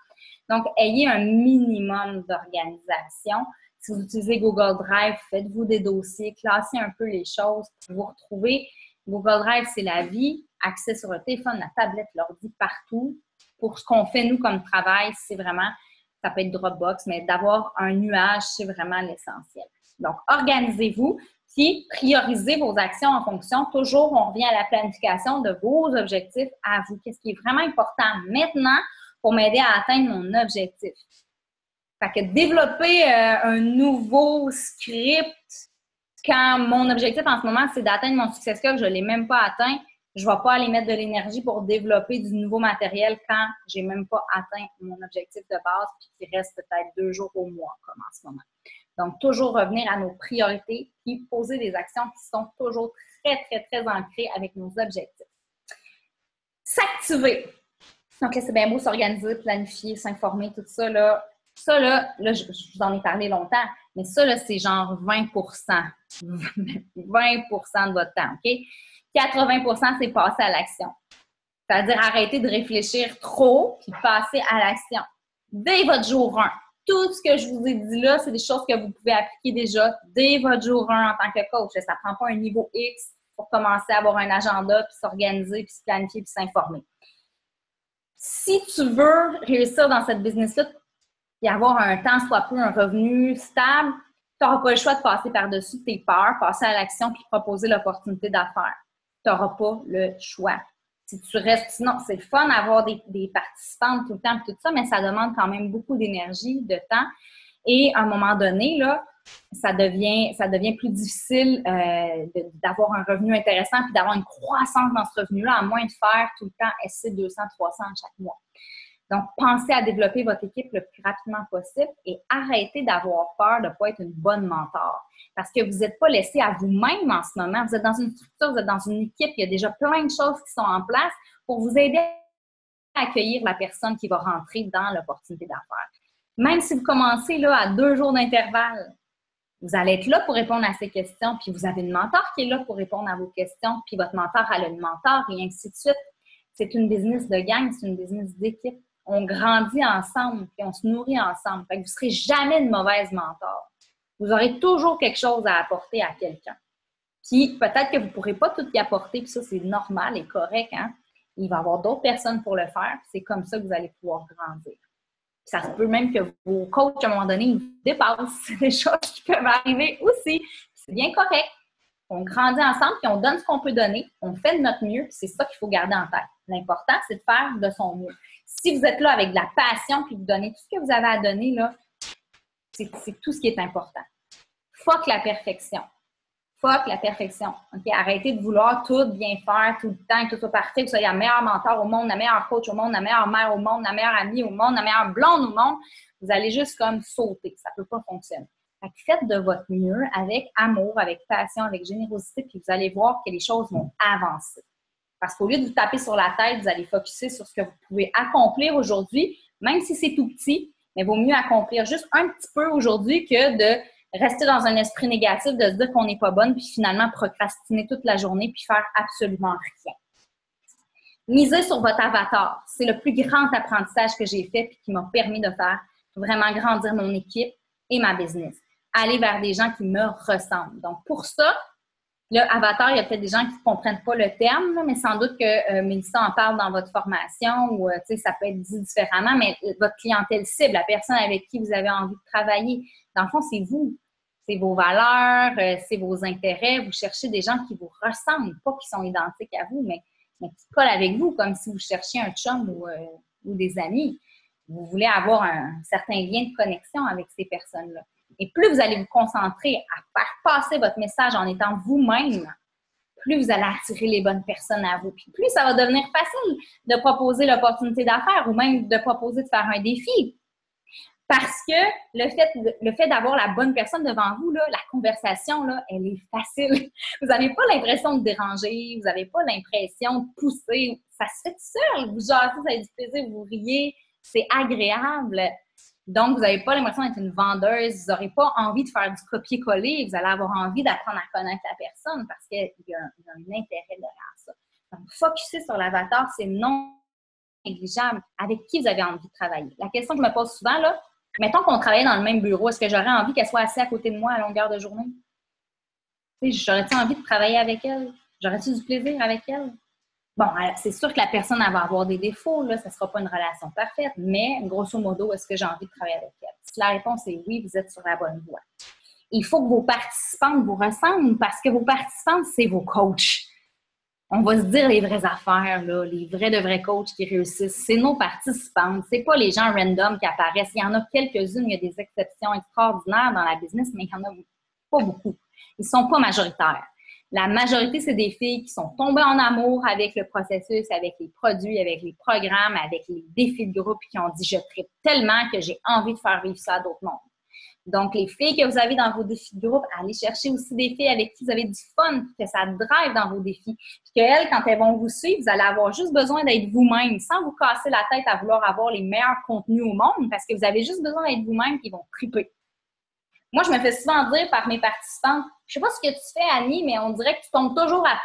Donc, ayez un minimum d'organisation. Si vous utilisez Google Drive, faites-vous des dossiers, classez un peu les choses pour vous retrouver. Google Drive, c'est la vie. Accès sur le téléphone, la tablette, l'ordi, partout. Pour ce qu'on fait, nous, comme travail, c'est vraiment, ça peut être Dropbox, mais d'avoir un nuage, c'est vraiment l'essentiel. Donc, organisez-vous, puis priorisez vos actions en fonction. Toujours, on revient à la planification de vos objectifs à vous. Qu'est-ce qui est vraiment important maintenant pour m'aider à atteindre mon objectif? Fait que développer un nouveau script quand mon objectif en ce moment, c'est d'atteindre mon Success Club, je ne l'ai même pas atteint, je ne vais pas aller mettre de l'énergie pour développer du nouveau matériel quand je n'ai même pas atteint mon objectif de base puis qu'il reste peut-être 2 jours au mois comme en ce moment. Donc, toujours revenir à nos priorités et poser des actions qui sont toujours très, très, très ancrées avec nos objectifs. S'activer. Donc là, c'est bien beau s'organiser, planifier, s'informer, tout ça, là. Ça, là, je vous en ai parlé longtemps, mais ça, là, c'est genre 20 de votre temps, OK? 80 c'est passer à l'action. C'est-à-dire arrêter de réfléchir trop puis passer à l'action. Dès votre jour 1. Tout ce que je vous ai dit là, c'est des choses que vous pouvez appliquer déjà dès votre jour 1 en tant que coach. Ça ne prend pas un niveau X pour commencer à avoir un agenda, puis s'organiser, puis se planifier, puis s'informer. Si tu veux réussir dans cette business-là et avoir un temps, soit peu, un revenu stable, tu n'auras pas le choix de passer par-dessus tes peurs, passer à l'action puis proposer l'opportunité d'affaires. Tu n'auras pas le choix. Si tu restes, sinon, c'est le fun d'avoir des participantes tout le temps et tout ça, mais ça demande quand même beaucoup d'énergie, de temps. Et à un moment donné, là, ça devient plus difficile d'avoir un revenu intéressant puis d'avoir une croissance dans ce revenu-là, à moins de faire tout le temps SC 200, 300 chaque mois. Donc, pensez à développer votre équipe le plus rapidement possible et arrêtez d'avoir peur de ne pas être une bonne mentor. Parce que vous n'êtes pas laissé à vous-même en ce moment. Vous êtes dans une structure, vous êtes dans une équipe, il y a déjà plein de choses qui sont en place pour vous aider à accueillir la personne qui va rentrer dans l'opportunité d'affaires. Même si vous commencez là, à 2 jours d'intervalle, vous allez être là pour répondre à ces questions, puis vous avez une mentor qui est là pour répondre à vos questions, puis votre mentor a une mentor, et ainsi de suite. C'est une business de gang, c'est une business d'équipe. On grandit ensemble, puis on se nourrit ensemble. Fait que vous ne serez jamais une mauvaise mentor. Vous aurez toujours quelque chose à apporter à quelqu'un. Puis peut-être que vous ne pourrez pas tout y apporter, puis ça, c'est normal et correct. Hein? Il va y avoir d'autres personnes pour le faire, puis c'est comme ça que vous allez pouvoir grandir. Ça se peut même que vos coachs, à un moment donné, ils vous dépassent. C'est des choses qui peuvent arriver aussi. C'est bien correct. On grandit ensemble, puis on donne ce qu'on peut donner. On fait de notre mieux, puis c'est ça qu'il faut garder en tête. L'important, c'est de faire de son mieux. Si vous êtes là avec de la passion, puis vous donnez tout ce que vous avez à donner, là, c'est tout ce qui est important. Fuck la perfection. Fuck la perfection. Okay? Arrêtez de vouloir tout bien faire tout le temps, que tout soit parfait, que vous soyez la meilleure mentor au monde, la meilleure coach au monde, la meilleure mère au monde, la meilleure amie au monde, la meilleure blonde au monde. Vous allez juste comme sauter. Ça ne peut pas fonctionner. Fait que faites de votre mieux avec amour, avec passion, avec générosité, puis vous allez voir que les choses vont avancer. Parce qu'au lieu de vous taper sur la tête, vous allez focusser sur ce que vous pouvez accomplir aujourd'hui, même si c'est tout petit, mais il vaut mieux accomplir juste un petit peu aujourd'hui que de rester dans un esprit négatif, de se dire qu'on n'est pas bonne, puis finalement procrastiner toute la journée, puis faire absolument rien. Misez sur votre avatar. C'est le plus grand apprentissage que j'ai fait, puis qui m'a permis de faire vraiment grandir mon équipe et ma business. Aller vers des gens qui me ressemblent. Donc, pour ça, le avatar, il y a peut-être des gens qui ne comprennent pas le terme, là, mais sans doute que Mélissa en parle dans votre formation ou ça peut être dit différemment, mais votre clientèle cible, la personne avec qui vous avez envie de travailler, dans le fond, c'est vous. C'est vos valeurs, c'est vos intérêts. Vous cherchez des gens qui vous ressemblent, pas qui sont identiques à vous, mais qui collent avec vous, comme si vous cherchiez un chum ou des amis. Vous voulez avoir un certain lien de connexion avec ces personnes-là. Et plus vous allez vous concentrer à faire passer votre message en étant vous-même, plus vous allez attirer les bonnes personnes à vous. Puis plus ça va devenir facile de proposer l'opportunité d'affaires ou même de proposer de faire un défi. Parce que le fait d'avoir la bonne personne devant vous, là, la conversation, là, elle est facile. Vous n'avez pas l'impression de déranger, vous n'avez pas l'impression de pousser. Ça se fait tout seul. Vous jasez, vous avez du plaisir, vous riez. C'est agréable. Donc, vous n'avez pas l'impression d'être une vendeuse. Vous n'aurez pas envie de faire du copier-coller. Vous allez avoir envie d'apprendre à connaître la personne parce qu'il y a un intérêt derrière ça. Donc, focuser sur l'avatar, c'est non négligeable. Avec qui vous avez envie de travailler? La question que je me pose souvent, là, mettons qu'on travaillait dans le même bureau, est-ce que j'aurais envie qu'elle soit assise à côté de moi à longueur de journée? J'aurais-tu envie de travailler avec elle? J'aurais-tu du plaisir avec elle? Bon, c'est sûr que la personne elle va avoir des défauts, là, ça ne sera pas une relation parfaite, mais grosso modo, est-ce que j'ai envie de travailler avec elle? Si la réponse est oui, vous êtes sur la bonne voie. Il faut que vos participantes vous ressemblent parce que vos participantes, c'est vos coachs. On va se dire les vraies affaires, là, les vrais coachs qui réussissent. C'est nos participantes, c'est pas les gens random qui apparaissent. Il y en a quelques-unes, il y a des exceptions extraordinaires dans la business, mais il n'y en a pas beaucoup. Ils ne sont pas majoritaires. La majorité, c'est des filles qui sont tombées en amour avec le processus, avec les produits, avec les programmes, avec les défis de groupe, qui ont dit « je tripe tellement que j'ai envie de faire vivre ça à d'autres mondes ». Donc, les filles que vous avez dans vos défis de groupe, allez chercher aussi des filles avec qui vous avez du fun, que ça drive dans vos défis. Puis qu'elles, quand elles vont vous suivre, vous allez avoir juste besoin d'être vous-même, sans vous casser la tête à vouloir avoir les meilleurs contenus au monde, parce que vous avez juste besoin d'être vous-même, puis ils vont triper. Moi, je me fais souvent dire par mes participants, je sais pas ce que tu fais, Annie, mais on dirait que tu tombes toujours à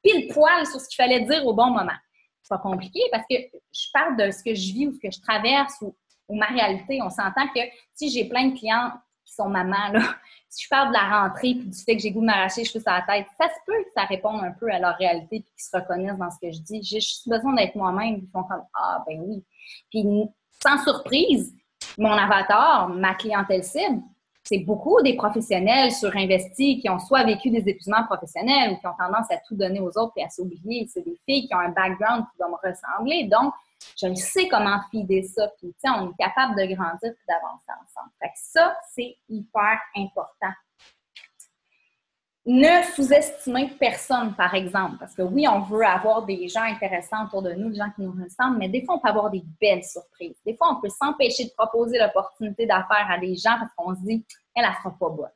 pile poil sur ce qu'il fallait dire au bon moment. C'est pas compliqué parce que je parle de ce que je vis ou ce que je traverse ou ma réalité. On s'entend que si j'ai plein de clients qui sont mamans, là, si je parle de la rentrée puis du fait que j'ai goût de m'arracher les cheveux sur la tête, ça se peut que ça réponde un peu à leur réalité et qu'ils se reconnaissent dans ce que je dis. J'ai juste besoin d'être moi-même. Ils font comme « Ah, ben oui ». Puis sans surprise, mon avatar, ma clientèle cible, c'est beaucoup des professionnels surinvestis qui ont soit vécu des épuisements professionnels ou qui ont tendance à tout donner aux autres et à s'oublier. C'est des filles qui ont un background qui va me ressembler. Donc, je sais comment fider ça. Puis, tu sais, on est capable de grandir et d'avancer ensemble. Fait que ça, c'est hyper important. Ne sous-estimez personne, par exemple, parce que oui, on veut avoir des gens intéressants autour de nous, des gens qui nous ressemblent, mais des fois, on peut avoir des belles surprises. Des fois, on peut s'empêcher de proposer l'opportunité d'affaires à des gens parce qu'on se dit, elle sera pas bonne.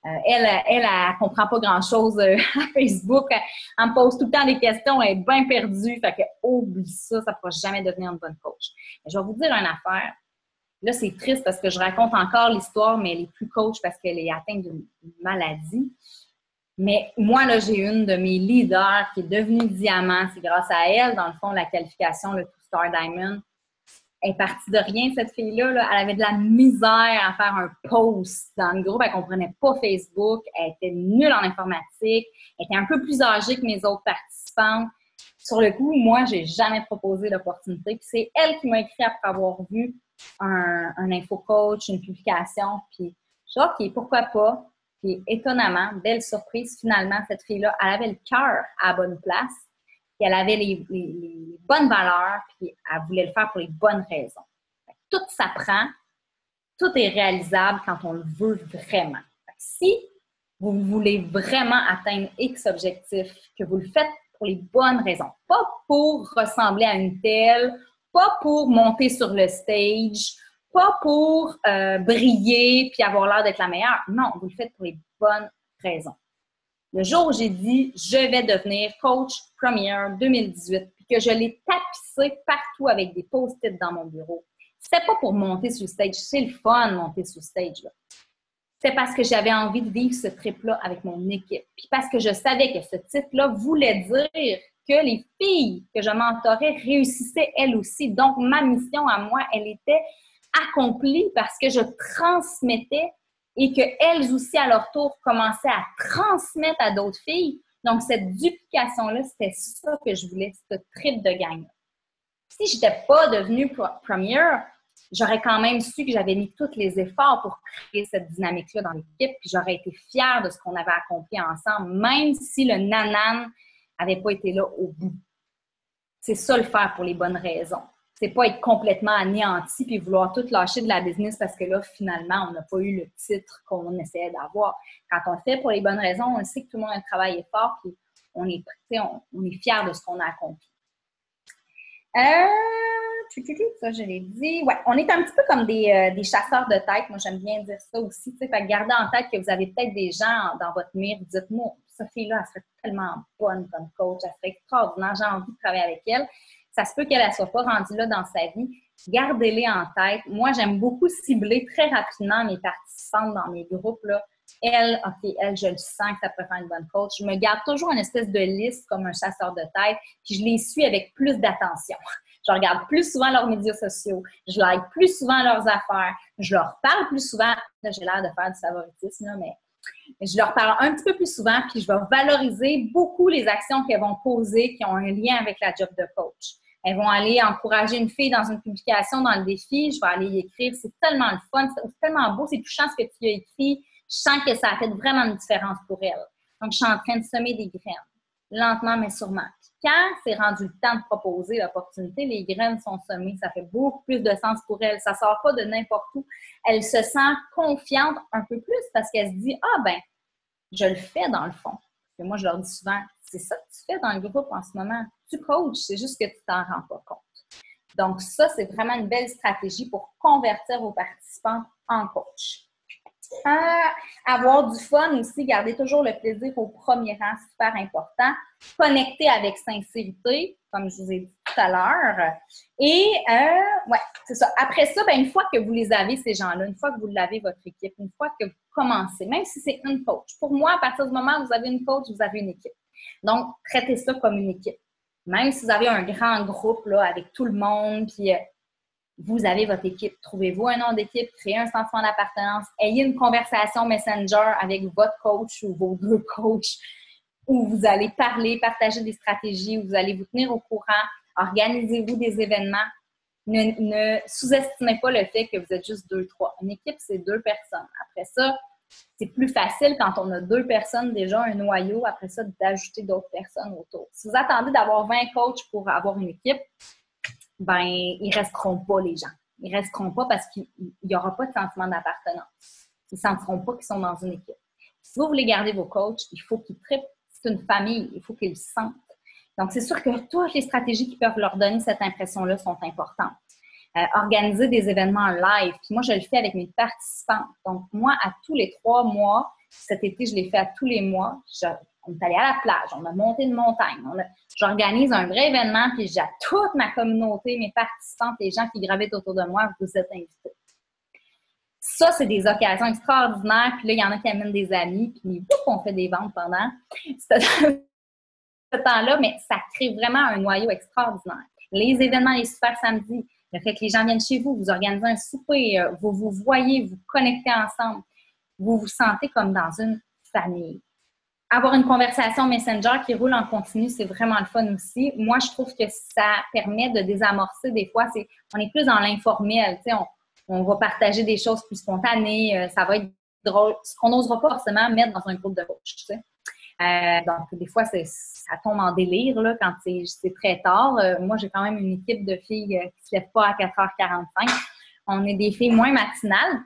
Elle comprend pas grand-chose à Facebook. Elle me pose tout le temps des questions, elle est bien perdue. Fait que, oublie ça, ça ne pourra jamais devenir une bonne coach. Mais je vais vous dire une affaire. Là, c'est triste parce que je raconte encore l'histoire, mais elle est plus coach parce qu'elle est atteinte d'une maladie. Mais moi, là, j'ai une de mes leaders qui est devenue diamant. C'est grâce à elle, dans le fond, la qualification, le Two-Star Diamond. Elle est partie de rien, cette fille-là. Là. Elle avait de la misère à faire un post dans le groupe. Elle ne comprenait pas Facebook. Elle était nulle en informatique. Elle était un peu plus âgée que mes autres participantes. Sur le coup, moi, je n'ai jamais proposé l'opportunité. Puis c'est elle qui m'a écrit après avoir vu un info-coach, une publication. Puis je dis, OK, pourquoi pas? Puis étonnamment, belle surprise, finalement, cette fille-là, elle avait le cœur à la bonne place, puis elle avait les bonnes valeurs, puis elle voulait le faire pour les bonnes raisons. Tout s'apprend, tout est réalisable quand on le veut vraiment. Si vous voulez vraiment atteindre X objectifs, que vous le faites pour les bonnes raisons, pas pour ressembler à une telle, pas pour monter sur le stage, pas pour briller puis avoir l'air d'être la meilleure. Non, vous le faites pour les bonnes raisons. Le jour où j'ai dit « Je vais devenir coach Premier 2018 » puis que je l'ai tapissé partout avec des post-it dans mon bureau, c'était pas pour monter sur le stage. C'est le fun de monter sur le stage, là. C'est parce que j'avais envie de vivre ce trip-là avec mon équipe. Puis parce que je savais que ce titre-là voulait dire que les filles que je mentorais réussissaient elles aussi. Donc, ma mission à moi, elle était accomplie parce que je transmettais et qu'elles aussi, à leur tour, commençaient à transmettre à d'autres filles. Donc, cette duplication-là, c'était ça que je voulais, ce trip de gang. Si je n'étais pas devenue première, j'aurais quand même su que j'avais mis tous les efforts pour créer cette dynamique-là dans l'équipe, puis j'aurais été fière de ce qu'on avait accompli ensemble, même si le nanan n'avait pas été là au bout. C'est ça le faire pour les bonnes raisons. C'est pas être complètement anéanti puis vouloir tout lâcher de la business parce que là, finalement, on n'a pas eu le titre qu'on essayait d'avoir. Quand on le fait pour les bonnes raisons, on sait que tout le monde a travaillé fort puis on est fiers de ce qu'on a accompli. Ça, je l'ai dit. Ouais, on est un petit peu comme des chasseurs de tête. Moi, j'aime bien dire ça aussi. Fait que gardez en tête que vous avez peut-être des gens dans votre mire. Dites-moi, cette fille-là, elle serait tellement bonne comme coach. Elle serait extraordinaire. J'ai envie de travailler avec elle. Ça se peut qu'elle ne soit pas rendue là dans sa vie. Gardez-les en tête. Moi, j'aime beaucoup cibler très rapidement mes participantes dans mes groupes, là. Elle, je le sens que ça pourrait faire une bonne coach. Je me garde toujours une espèce de liste comme un chasseur de tête, puis je les suis avec plus d'attention. Je regarde plus souvent leurs médias sociaux, je like plus souvent leurs affaires, je leur parle plus souvent. Là, j'ai l'air de faire du favoritisme, là, mais je leur parle un petit peu plus souvent, puis je vais valoriser beaucoup les actions qu'elles vont poser qui ont un lien avec la job de coach. Elles vont aller encourager une fille dans une publication, dans le défi, je vais aller y écrire. C'est tellement le fun, c'est tellement beau, c'est touchant ce que tu as écrit. Je sens que ça a fait vraiment une différence pour elle. Donc, je suis en train de semer des graines, lentement mais sûrement. Puis quand c'est rendu le temps de proposer l'opportunité, les graines sont semées. Ça fait beaucoup plus de sens pour elle. Ça ne sort pas de n'importe où. Elle se sent confiante un peu plus parce qu'elle se dit « Ah ben, je le fais dans le fond. » Et moi, je leur dis souvent « C'est ça que tu fais dans le groupe en ce moment. Tu coaches, c'est juste que tu t'en rends pas compte. » Donc ça, c'est vraiment une belle stratégie pour convertir vos participants en coach. Avoir du fun aussi, garder toujours le plaisir au premier rang, super important. Connecter avec sincérité, comme je vous ai dit tout à l'heure. Et, ouais, c'est ça. Après ça, ben, une fois que vous les avez, ces gens-là, une fois que vous l'avez, votre équipe, une fois que vous commencez, même si c'est une coach. Pour moi, à partir du moment où vous avez une coach, vous avez une équipe. Donc, traitez ça comme une équipe. Même si vous avez un grand groupe là, avec tout le monde, puis vous avez votre équipe. Trouvez-vous un nom d'équipe, créez un sentiment d'appartenance, ayez une conversation Messenger avec votre coach ou vos deux coachs où vous allez parler, partager des stratégies, où vous allez vous tenir au courant, organisez-vous des événements. Ne sous-estimez pas le fait que vous êtes juste 2-3. Une équipe, c'est 2 personnes. Après ça, c'est plus facile quand on a 2 personnes, déjà un noyau, après ça, d'ajouter d'autres personnes autour. Si vous attendez d'avoir 20 coachs pour avoir une équipe, ben, ils ne resteront pas, les gens. Ils ne resteront pas parce qu'il n'y aura pas de sentiment d'appartenance. Ils ne sentiront pas qu'ils sont dans une équipe. Si vous voulez garder vos coachs, il faut qu'ils trippent. C'est une famille. Il faut qu'ils le sentent. Donc, c'est sûr que toutes les stratégies qui peuvent leur donner cette impression-là sont importantes. Organiser des événements en live. Puis moi, je le fais avec mes participants. Donc, moi, à tous les 3 mois, cet été, je l'ai fait à tous les mois. On est allé à la plage, on a monté une montagne. J'organise un vrai événement, puis j'ai à toute ma communauté, mes participantes, les gens qui gravitent autour de moi, vous êtes invités. Ça, c'est des occasions extraordinaires. Puis là, il y en a qui amènent des amis, puis bouf, on fait des ventes pendant ce temps-là, mais ça crée vraiment un noyau extraordinaire. Les événements, les super samedis, le fait que les gens viennent chez vous, vous organisez un souper, vous vous voyez, vous connectez ensemble, vous vous sentez comme dans une famille. Avoir une conversation Messenger qui roule en continu, c'est vraiment le fun aussi. Moi, je trouve que ça permet de désamorcer des fois. On est plus dans l'informel. On va partager des choses plus spontanées. Ça va être drôle. Ce qu'on n'osera pas forcément mettre dans un groupe de coach. Donc, des fois, ça tombe en délire là, quand c'est très tard. Moi, j'ai quand même une équipe de filles qui ne se lèvent pas à 4h45. On est des filles moins matinales.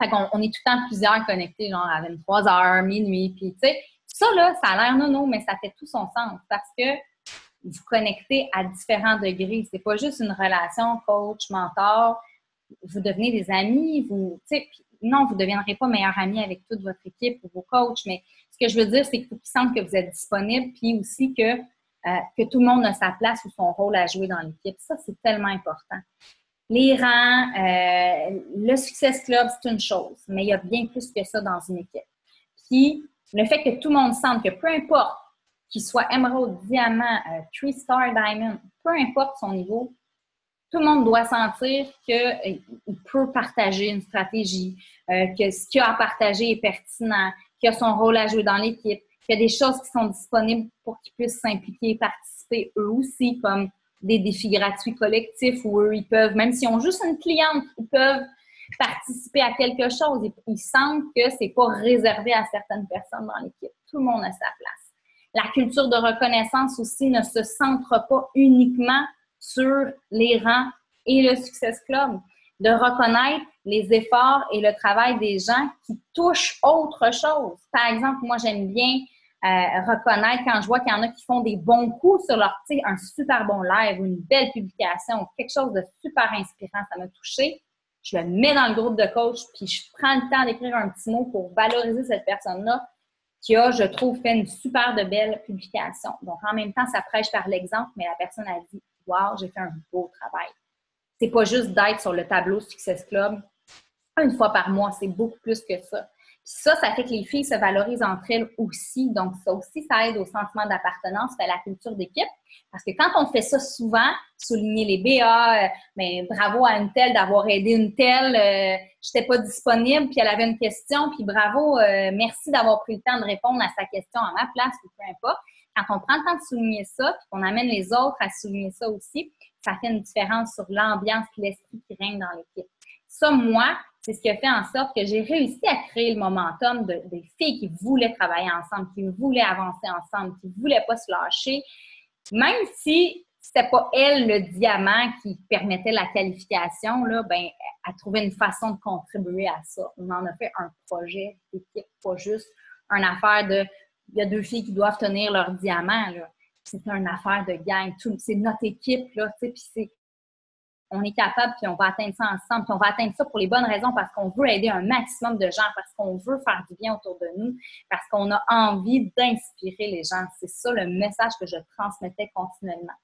Fait qu'on est tout le temps plusieurs connectés, genre à 23h, minuit. Puis, tu sais, ça, là, ça a l'air nono, mais ça fait tout son sens parce que vous connectez à différents degrés. C'est pas juste une relation coach-mentor. Vous devenez des amis. Non, vous ne deviendrez pas meilleurs amis avec toute votre équipe ou vos coachs, mais ce que je veux dire, c'est qu'il faut qu'ils sentent que vous êtes disponible, puis aussi que tout le monde a sa place ou son rôle à jouer dans l'équipe. Ça, c'est tellement important. Les rangs, le Success Club, c'est une chose, mais il y a bien plus que ça dans une équipe. Puis, le fait que tout le monde sente que peu importe qu'il soit Emerald, Diamant, 3-Star Diamond, peu importe son niveau, tout le monde doit sentir qu'il peut partager une stratégie, que ce qu'il a à partager est pertinent, qu'il a son rôle à jouer dans l'équipe, qu'il y a des choses qui sont disponibles pour qu'ils puissent s'impliquer et participer eux aussi, comme des défis gratuits collectifs où eux, ils peuvent, même s'ils ont juste une cliente, ils peuvent participer à quelque chose. Ils sentent que c'est pas réservé à certaines personnes dans l'équipe. Tout le monde a sa place. La culture de reconnaissance aussi ne se centre pas uniquement sur les rangs et le Success Club. De reconnaître les efforts et le travail des gens qui touchent autre chose. Par exemple, moi, j'aime bien reconnaître quand je vois qu'il y en a qui font des bons coups sur leur, tu sais, un super bon live ou une belle publication ou quelque chose de super inspirant, ça m'a touché. Je le mets dans le groupe de coach, puis je prends le temps d'écrire un petit mot pour valoriser cette personne-là qui a, je trouve, fait une super de belle publication. Donc, en même temps, ça prêche par l'exemple, mais la personne a dit « Wow, j'ai fait un beau travail ». C'est pas juste d'être sur le tableau Success Club une fois par mois, c'est beaucoup plus que ça. Puis ça fait que les filles se valorisent entre elles aussi. Donc, ça aussi, ça aide au sentiment d'appartenance, fait la culture d'équipe. Parce que quand on fait ça souvent, souligner les BA, mais bravo à une telle d'avoir aidé une telle, j'étais pas disponible, puis elle avait une question, puis bravo, merci d'avoir pris le temps de répondre à sa question à ma place, ou peu importe. Quand on prend le temps de souligner ça, puis qu'on amène les autres à souligner ça aussi, ça fait une différence sur l'ambiance et l'esprit qui règne dans l'équipe. Ça, moi, c'est ce qui a fait en sorte que j'ai réussi à créer le momentum des filles qui voulaient travailler ensemble, qui voulaient avancer ensemble, qui ne voulaient pas se lâcher, même si c'était pas elle le diamant qui permettait la qualification, là, ben, elle trouvait une façon de contribuer à ça. On en a fait un projet d'équipe, pas juste une affaire de il y a 2 filles qui doivent tenir leur diamant, là. C'est une affaire de gang. C'est notre équipe, là, tu sais, puis on est capable, puis on va atteindre ça ensemble, puis on va atteindre ça pour les bonnes raisons, parce qu'on veut aider un maximum de gens, parce qu'on veut faire du bien autour de nous, parce qu'on a envie d'inspirer les gens. C'est ça le message que je transmettais continuellement.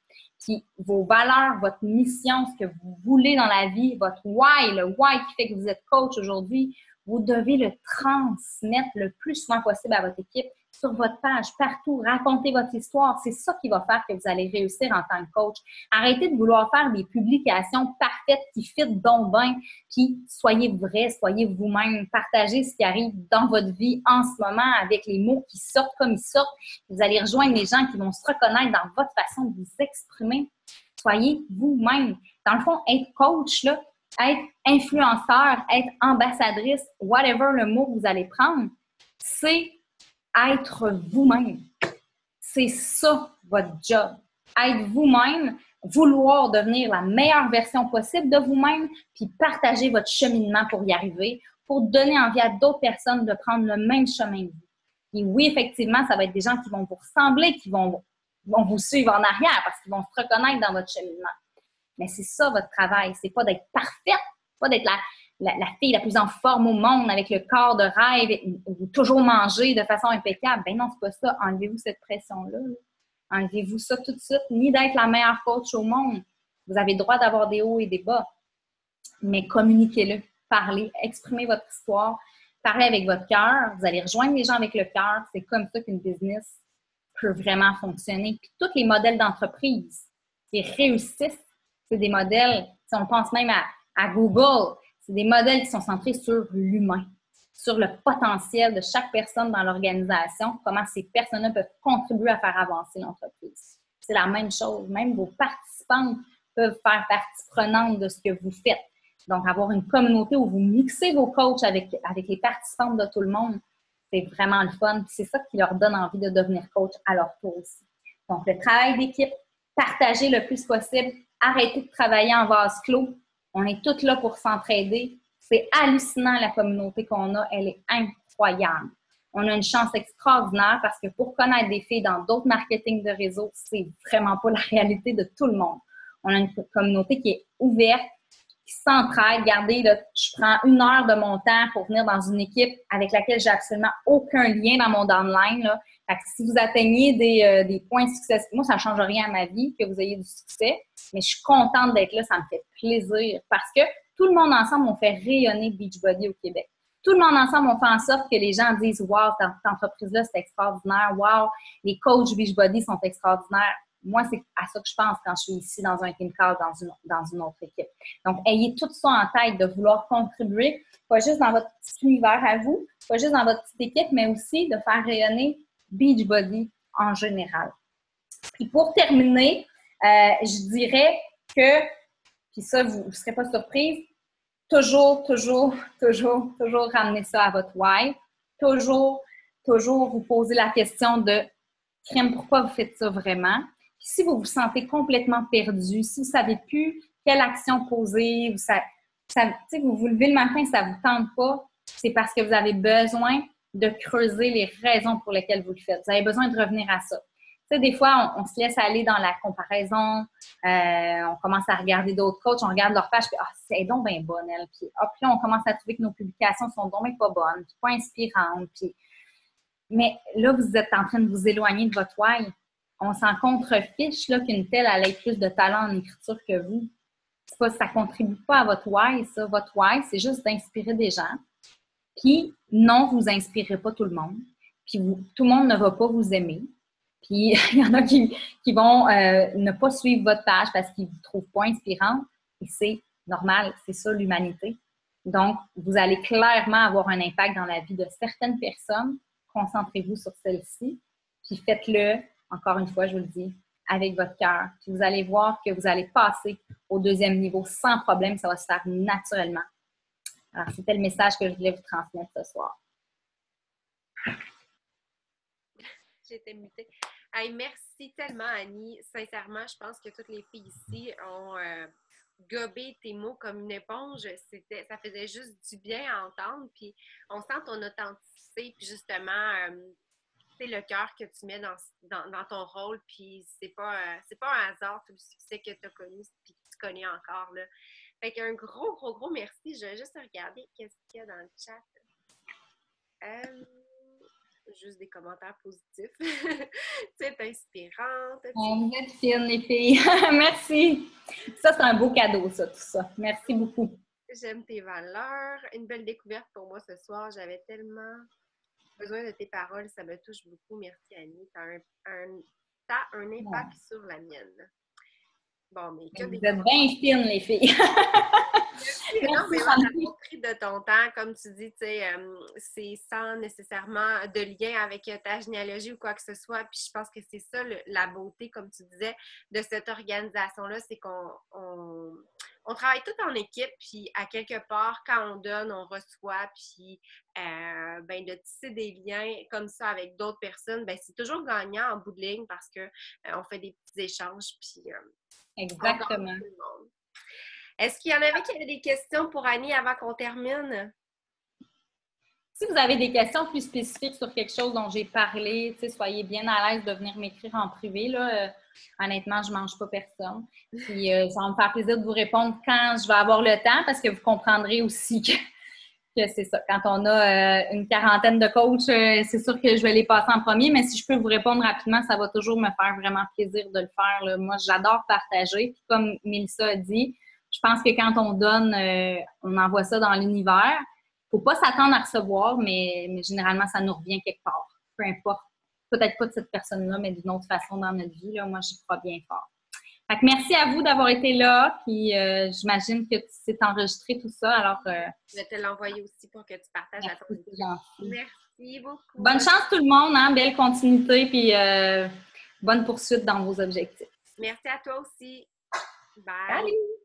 Puis vos valeurs, votre mission, ce que vous voulez dans la vie, votre why, le why qui fait que vous êtes coach aujourd'hui, vous devez le transmettre le plus souvent possible à votre équipe, sur votre page, partout. Racontez votre histoire. C'est ça qui va faire que vous allez réussir en tant que coach. Arrêtez de vouloir faire des publications parfaites qui fitent donc bien, puis soyez vrai, soyez vous-même. Partagez ce qui arrive dans votre vie en ce moment avec les mots qui sortent comme ils sortent. Vous allez rejoindre les gens qui vont se reconnaître dans votre façon de vous exprimer. Soyez vous-même. Dans le fond, être coach, là, être influenceur, être ambassadrice, whatever le mot que vous allez prendre, c'est être vous-même. C'est ça, votre job. Être vous-même, vouloir devenir la meilleure version possible de vous-même, puis partager votre cheminement pour y arriver, pour donner envie à d'autres personnes de prendre le même chemin que vous. Et oui, effectivement, ça va être des gens qui vont vous ressembler, qui vont vous suivre en arrière parce qu'ils vont se reconnaître dans votre cheminement. Mais c'est ça, votre travail. C'est pas d'être parfaite, pas d'être la fille la plus en forme au monde avec le corps de rêve ou toujours manger de façon impeccable. Ben non, c'est pas ça. Enlevez-vous cette pression-là. Enlevez-vous ça tout de suite. Ni d'être la meilleure coach au monde. Vous avez le droit d'avoir des hauts et des bas. Mais communiquez-le. Parlez. Exprimez votre histoire. Parlez avec votre cœur. Vous allez rejoindre les gens avec le cœur. C'est comme ça qu'une business peut vraiment fonctionner. Puis tous les modèles d'entreprise qui réussissent, c'est des modèles, si on pense même à Google, c'est des modèles qui sont centrés sur l'humain, sur le potentiel de chaque personne dans l'organisation, comment ces personnes-là peuvent contribuer à faire avancer l'entreprise. C'est la même chose. Même vos participants peuvent faire partie prenante de ce que vous faites. Donc, avoir une communauté où vous mixez vos coachs avec les participants de tout le monde, c'est vraiment le fun. C'est ça qui leur donne envie de devenir coach à leur tour aussi. Donc, le travail d'équipe, partagez le plus possible, arrêtez de travailler en vase clos. On est toutes là pour s'entraider. C'est hallucinant la communauté qu'on a. Elle est incroyable. On a une chance extraordinaire parce que pour connaître des filles dans d'autres marketing de réseau, c'est vraiment pas la réalité de tout le monde. On a une communauté qui est ouverte, qui s'entraide. Regardez, là, je prends 1 heure de mon temps pour venir dans une équipe avec laquelle j'ai absolument aucun lien dans mon downline. Là. Fait que si vous atteignez des points de succès, moi, ça ne change rien à ma vie que vous ayez du succès, mais je suis contente d'être là, ça me fait plaisir parce que tout le monde ensemble, on fait rayonner Beachbody au Québec. Tout le monde ensemble, on fait en sorte que les gens disent « Wow, cette entreprise-là, c'est extraordinaire. Wow, les coachs Beachbody sont extraordinaires. » Moi, c'est à ça que je pense quand je suis ici dans un team call, dans une autre équipe. Donc, ayez tout ça en tête de vouloir contribuer, pas juste dans votre petit univers à vous, pas juste dans votre petite équipe, mais aussi de faire rayonner Beachbody en général. Puis pour terminer, je dirais que, puis ça, vous ne serez pas surprise, toujours ramener ça à votre why. Toujours vous poser la question de « Crème, pourquoi vous faites ça vraiment? » Puis si vous vous sentez complètement perdu, si vous ne savez plus quelle action poser, vous vous levez le matin et ça ne vous tente pas, c'est parce que vous avez besoin de creuser les raisons pour lesquelles vous le faites. Vous avez besoin de revenir à ça. Tu sais, des fois, on se laisse aller dans la comparaison, on commence à regarder d'autres coachs, on regarde leur page, puis c'est donc bien bonne, elle. Puis là, on commence à trouver que nos publications sont donc bien pas bonnes, puis pas inspirantes. Mais là, vous êtes en train de vous éloigner de votre why. On s'en contrefiche là, qu'une telle elle ait plus de talent en écriture que vous. Ça ne contribue pas à votre why, ça. Votre why, c'est juste d'inspirer des gens. Puis, non, vous n'inspirez pas tout le monde. Puis, tout le monde ne va pas vous aimer. Puis, il y en a qui vont ne pas suivre votre page parce qu'ils ne vous trouvent pas inspirante. Et c'est normal, c'est ça l'humanité. Donc, vous allez clairement avoir un impact dans la vie de certaines personnes. Concentrez-vous sur celle-ci. Puis, faites-le, encore une fois, je vous le dis, avec votre cœur. Puis, vous allez voir que vous allez passer au 2e niveau sans problème. Ça va se faire naturellement. Alors, c'était le message que je voulais vous transmettre ce soir. J'ai été mutée. Hey, merci tellement, Annie. Sincèrement, je pense que toutes les filles ici ont gobé tes mots comme une éponge. Ça faisait juste du bien à entendre. Puis on sent ton authenticité, puis justement, le cœur que tu mets dans ton rôle. Puis c'est pas un hasard tout le succès que tu as connu, puis tu connais encore, là. Fait qu'un gros, gros, gros merci. Je vais juste regarder qu'est-ce qu'il y a dans le chat. Juste des commentaires positifs. Tu es inspirante. Vous êtes fines, les filles. Merci. Ça, c'est un beau cadeau, ça, tout ça. Merci beaucoup. J'aime tes valeurs. Une belle découverte pour moi ce soir. J'avais tellement besoin de tes paroles. Ça me touche beaucoup. Merci, Annie. T'as un impact sur la mienne. Bon, mais que Vous des êtes bien fines, les filles. Merci énormément d'avoir pris de ton temps. Comme tu dis, tu sais, c'est sans nécessairement de lien avec ta généalogie ou quoi que ce soit. Puis je pense que c'est ça la beauté, comme tu disais, de cette organisation-là, c'est qu'on travaille tout en équipe, puis à quelque part, quand on donne, on reçoit, puis ben, de tisser des liens comme ça avec d'autres personnes, ben, c'est toujours gagnant en bout de ligne parce que on fait des petits échanges, puis Exactement. tout le monde. Est-ce qu'il y en avait qui avaient des questions pour Annie avant qu'on termine? Si vous avez des questions plus spécifiques sur quelque chose dont j'ai parlé, soyez bien à l'aise de venir m'écrire en privé. Là. Honnêtement, je ne mange pas personne. Puis, ça va me faire plaisir de vous répondre quand je vais avoir le temps parce que vous comprendrez aussi que c'est ça. Quand on a une quarantaine de coachs, c'est sûr que je vais les passer en premier, mais si je peux vous répondre rapidement, ça va toujours me faire vraiment plaisir de le faire. Là. Moi, j'adore partager. Puis, comme Mélissa a dit, je pense que quand on donne, on envoie ça dans l'univers. Il ne faut pas s'attendre à recevoir, mais généralement, ça nous revient quelque part. Peu importe. Peut-être pas de cette personne-là, mais d'une autre façon dans notre vie. Là, moi, j'y crois bien fort. Fait que merci à vous d'avoir été là. Puis j'imagine que tu t'es enregistré tout ça. Alors, je vais te l'envoyer aussi pour que tu partages à ton équipe. Merci beaucoup. Bonne chance tout le monde. Hein? Belle continuité. Puis bonne poursuite dans vos objectifs. Merci à toi aussi. Bye. Salut!